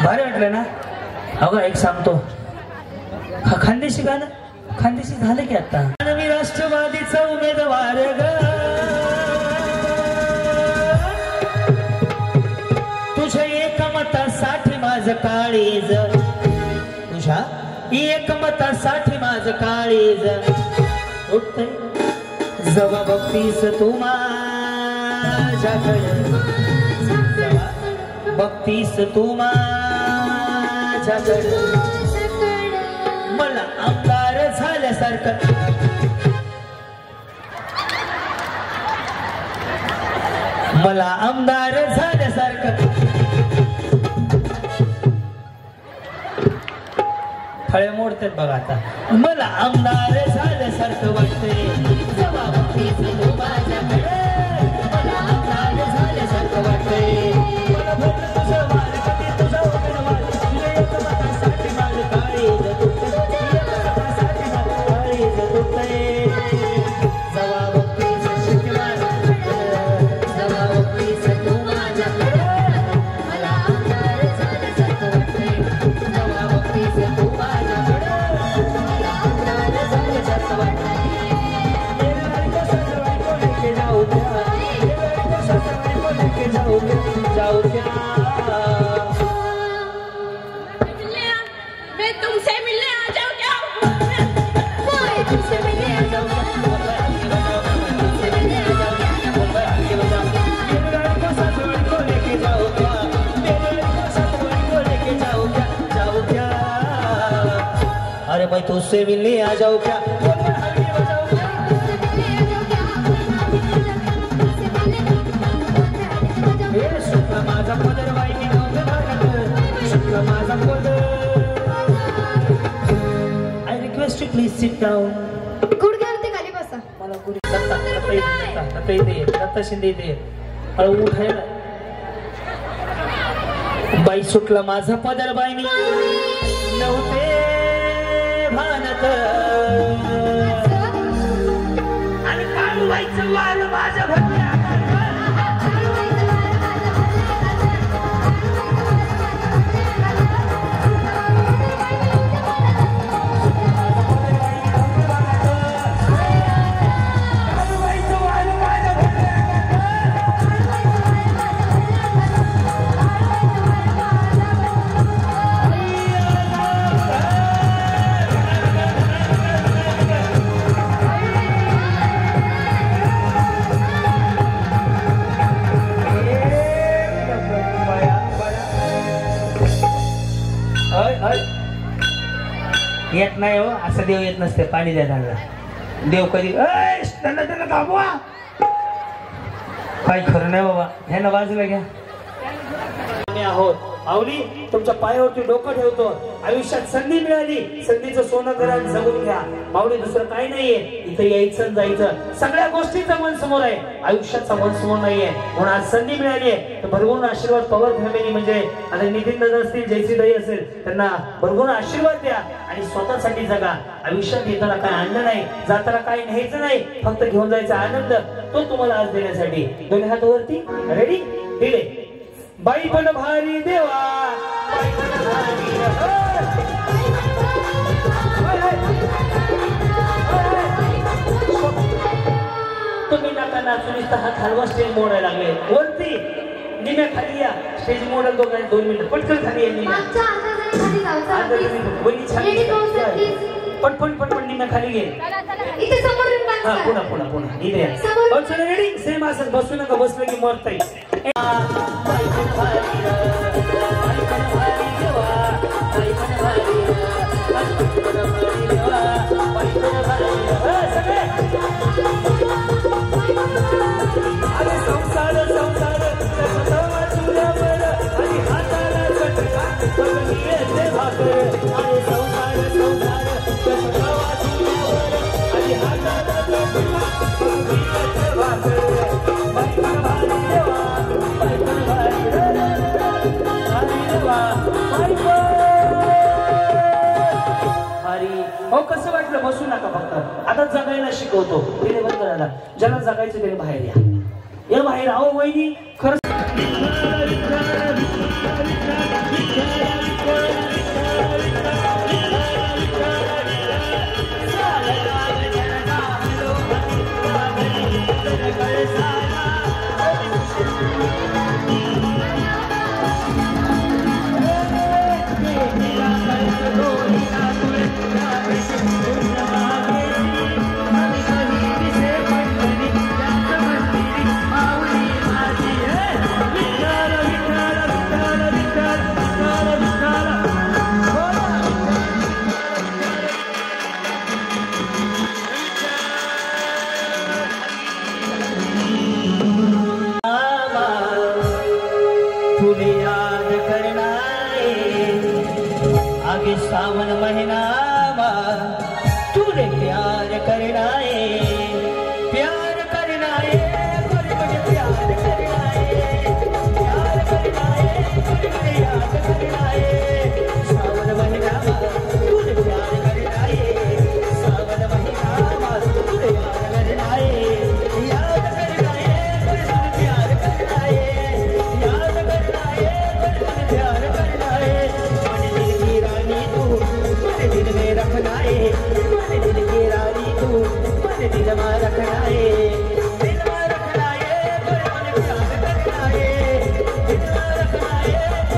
भारी वाटलं ना अगं एक सांगतो खानदेशी गाणं खानदेशी झालं की आता मी राष्ट्रवादीचा उमेदवार ग तुझ्या एका मतासाठी माझं काळीज तुझ्या एका मतासाठी माझं काळीज उठतंय जवा बघतीस तू माझ्याकडे बघतीस तू माझ्याकडे मला आमदार झाल्यासारखं मला आमदार झाल्यासारखं फळे मोडतात बघा आता मला आमदार झाल्यासारखं वाटतंय जवा बघतीस तू माझ्याकडे मला आमदार झाल्यासारखं वाटतंय मैं तुमसे मिलने आ जाऊं क्या अरे मैं तुझसे मिलने आ जाऊं क्या माझा पदर वाईनी माझा पदर I request you please sit down गुडघ्यावरती खाली बसा मला गुरु दत्ता इथे दत्ता शिंदे इथे मला उठायला बाई सुटला माझा पदर बाईनी नव्हते भानत आणि काळूबाईचं वाल माझ्या भरल्या येत नाही हो असं देव येत नसते पाणी द्या त्यांना देव कधी त्यांना थांबवा काही खरं नाही बाबा ह्यांना बाजूला घ्या आहोत माऊली तुमच्या पायावरती डोकं ठेवतो आयुष्यात संधी मिळाली संधीचं सोनं करा जगून घ्या माऊली दुसरं काही नाहीये इथे यायचं जायचं सगळ्या गोष्टीचं मन समोर आहे आयुष्याचा मन समोर नाहीये म्हणून आज संधी मिळाली आहे तर भरभरून आशीर्वाद पवार फॅमिली म्हणजे आता नितीन दादा असतील जयसीताई असेल त्यांना भरभरून आशीर्वाद द्या आणि स्वतःसाठी जगा आयुष्यात येताना काय आणलं नाही जाताना काही न्यायचं नाही फक्त घेऊन जायचा आनंद तो तुम्हाला आज देण्यासाठी दोन्ही हात वरती रेडी दिले बाई पण भारी देवा बाई पण भारी तुम्ही नाका नाचून हात हलवा स्टेज मोडायला लागले वरती निम्या खाली या स्टेज मॉडेल 2 मिनिट पटकन खाली या निम्या वहिनी छान पटपट निम्या खाली घे हा पुन्हा इथे या चला रेडी सेम असं बसू नका बसलं की मरता येईल कसं वाटलं बसू नका फक्त आता जगायला शिकवतो तिने बंद करायला ज्याला जगायचं त्याने बाहेर या बाहेर आहो वहिनी खरं सावन महीना तूने प्यार करना है प्यार करना है मुझे प्यार करना है प्यार करना है मुझे याद करना है सावन महीना तूने प्यार करना है सावन महीना तूने याद करना है याद करना है मुझे प्यार करना है याद करना है मुझे प्यार करना है दिल में रखना है दिल की रानी तू दिल में रखना है दिल में रखना है मन प्यार करना है दिल में रखना है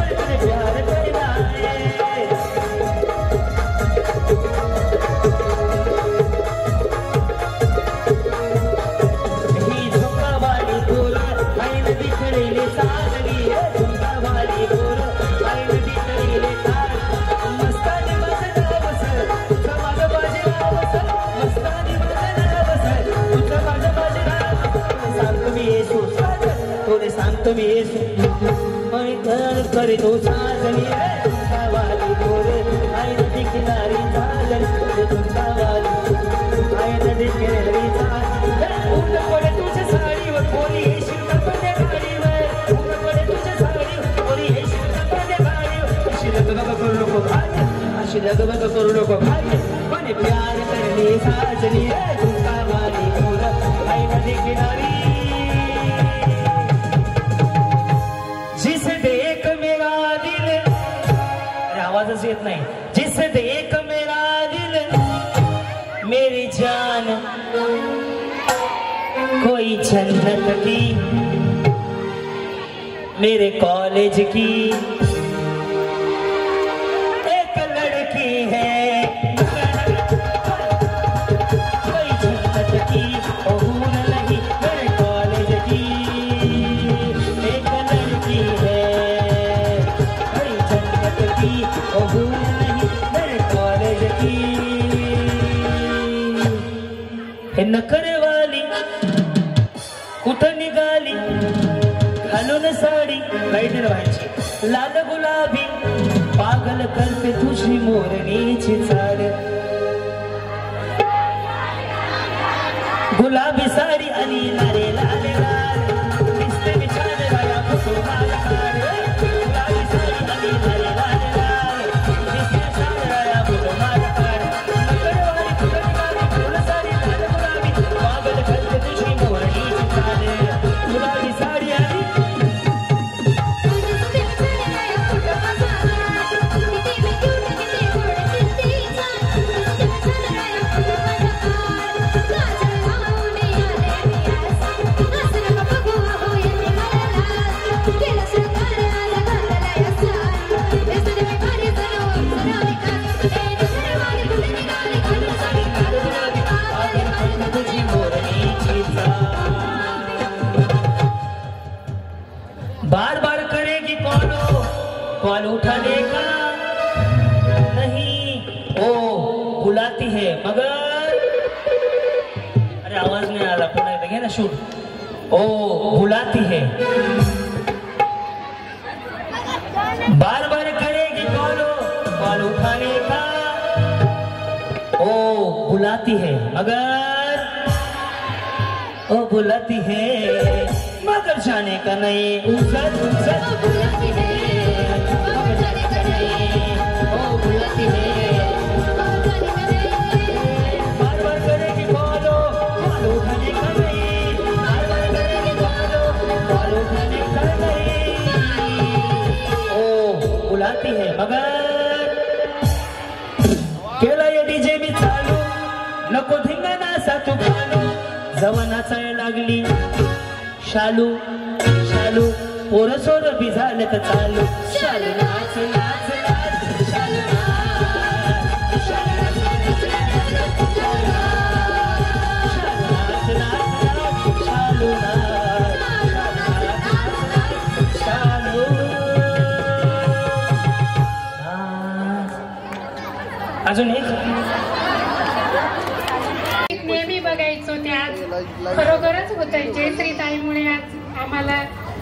मन प्यार करना है ही झुमका वाली फूल आई नदी खड़ेले सागरी है झुमका वाली फूल आई नदी खड़ेले सांगतो मी करे तो साजनी वाली गोरे आई नदी किनारी झाली वाली आई नदी किनारी ऊन पडे तुझ्या साडीवर कोणी येशील का माझ्या गाडीवर ऊन पडे तुझ्या साडीवर कोणी येशील का माझ्या गाडीवर अशी लगबग करू नको भाई अशी लगबग करू नको भाई पण प्यार करणे साजनी झुमका वाली गोरे आई नदी किनारी आवाज़ येत नाही जिसे देख मेरा दिल मेरी जान कोई जन्नत की मेरे कॉलेज की एक लड़की है कोई जन्नत की हूर नहीं मेरे कॉलेज की एक लड़की है नहीं मेरे कॉलेज की नखरे वाली कुठं निघाली घालून साडी लाईट व्हायची लाल गुलाबी पागल करते तुझी मोरणीची चाल गुलाबी साडी आणि लाले लाले लाल दिसते विचार राया फोटो मला काढ गुलाबी साडी आणि लाले लाले लाल दिसते विचार राया फोटो मला काढ नकरवाली फुलवाली फुल साडी लाल गुलाबी पागल करते तुझी मोरणीची चाल गुलाबी साडी आणि बार बार करेगी कॉल उठाने का नहीं, ओ बुलाती है मगर, अरे आवाज नहीं आ रहा, पुन्हा एकदा घे ना शूट. ओ बुलाती है, बार बार करेगी कॉल उठाने का, ओ बुलाती है मगर, ओ बुलाती है मगर जाने का नहीं. बुलाती है मगर जाने का नहीं, ओ बुलाती है बार बार करेगी कॉल उठाने का नहीं, बार बार करेगी कॉल उठाने का नहीं, ओ बुलाती है मगर. केला ये डीजे बी चालू, नको धिंगाणा असा तू घालू, जवा नाचायला लागली शालू शालू, पोरं सोरं बी झालं तर चालू, शालू नाच नाच नाच, शालू नाच, शालू नाच नाच, शालू नाच, शालू नाच. अजून एक नेहमी बघायचो ते आज खरोखरच होत आहे. जयश्रीताईमुळे आज आम्हाला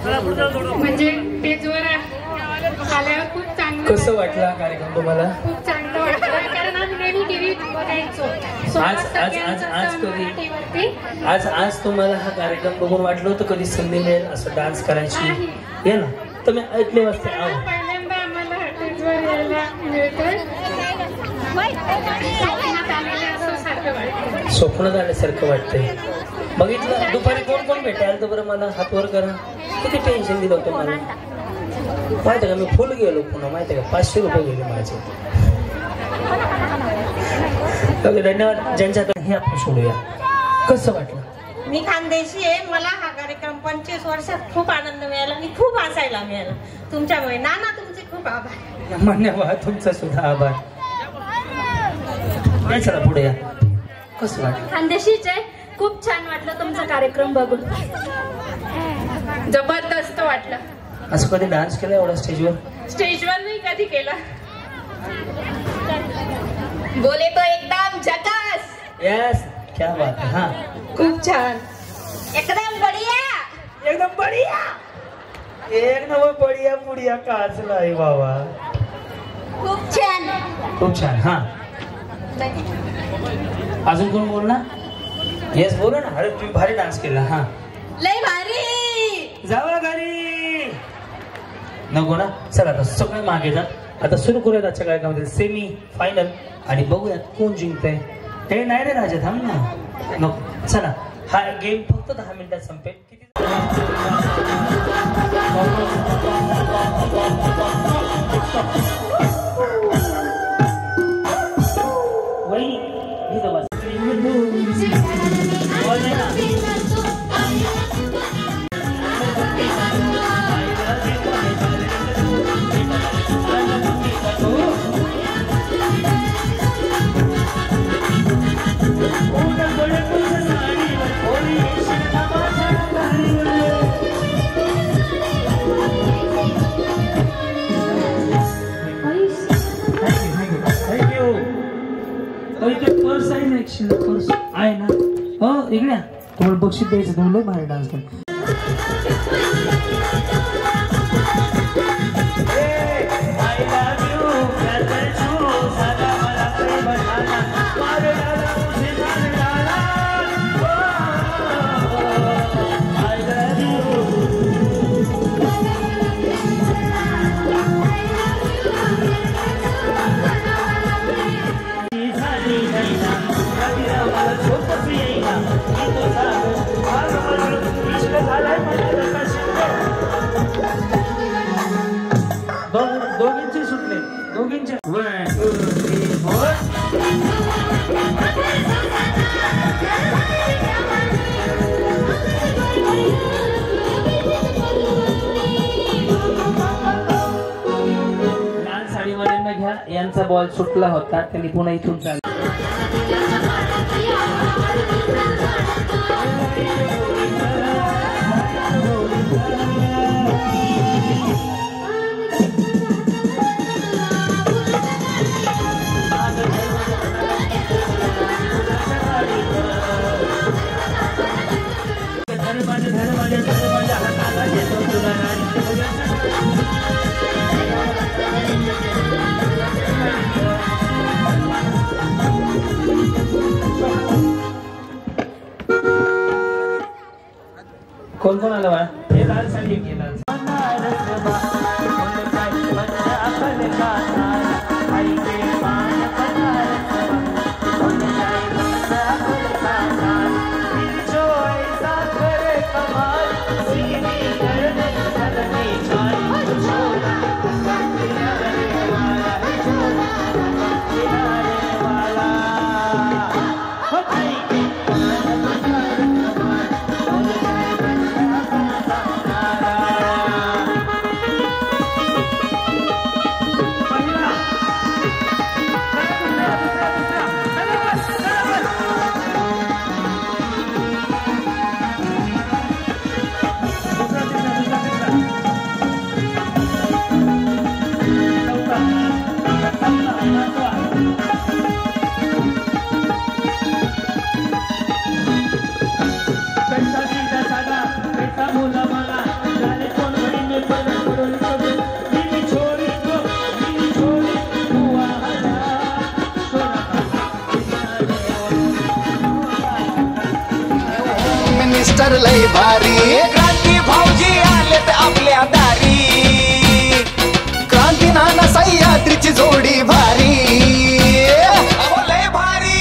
म्हणजे पेजवर आल्यावर खूप चांगलं. कसं वाटलं कार्यक्रम तुम्हाला? खूप चांगलं वाटलं कारण आम्ही नेहमी टीव्ही बघायचो. आज तुम्हाला हा कार्यक्रम बघून वाटलं होतं कधी संधी मिळेल असं डान्स करायची हे ना, तुम्ही ऐकले वाजता पहिल्यांदा आम्हाला पेजवर यायला मिळतंय. स्वप्न झाल्यासारखं वाटतंय. बघितलं दुपारी कोण कोण भेटायला तर बरं मला हात वर करा. किती टेन्शन दिलं होतं मला माहिती का, मी फुल गेलो पुन्हा माहिती का, 500 रुपये गेले माझे. धन्यवाद. ज्यांच्याकडे हे आपण सोडूया. कसं वाटलं? मी खानदेशी आहे. मला हा कार्यक्रम 25 वर्षात खूप आनंद मिळाला. मी खूप हसायला मिळाला तुमच्यामुळे. नाना तुमचे खूप आभार. मान्यवाद. तुमचा सुद्धा आभार. चला पुढे या. कसं वाटलं? खानदेशीचे खूप छान वाटलं तुमचा कार्यक्रम बघून. जबरदस्त वाटलं. असं कधी डान्स केला एवढा स्टेजवर? स्टेजवर नाही कधी केला. बोले तो एकदम झकास. यस, क्या बात है. हाँ खूप छान. एकदम बढिया. एकदम बढिया. एक नंबर बढिया पुढिया काचला आहे बाबा. खूप छान. खूप छान. हा अजून कोण बोलणार? येस बोला ना. अरे तुम्ही भारी डान्स केला. हा लय भारी. जावा घरी नको ना. चला आता सगळे मागे जा. आता सुरू करूयात आजच्या कार्यक्रमामध्ये सेमी फायनल आणि बघूयात कोण जिंकतंय. हे नाही रे राजा, थांब ना. नको चला. हा गेम फक्त 10 मिनिटात संपेल. किती वही इथं बस. पर्स आहे ना, पर्स आहे ना. हो इकडे तुम्हाला बक्षीस द्यायचं. तुम्ही लय भारी डान्स करता. दोघींचे सुटले. दोघींचे. लाल साडीवाल्यांना घ्या. यांचा बॉल सुटला होता, त्यांनी पुन्हा इथून चालला. कोण कोण आलं बाळा हे लाल साडी घे लाल मिनिस्टर लय भारी क्रांती भाऊजी आलेत आपल्या दारी क्रांती नाना सह्याद्रीची जोडी भारी अहो लय भारी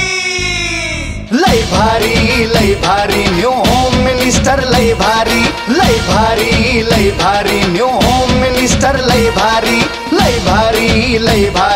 लय भारी लय भारी न्यू होम मिनिस्टर लय भारी लय भारी न्यू होम मिनिस्टर लय भारी लय भारी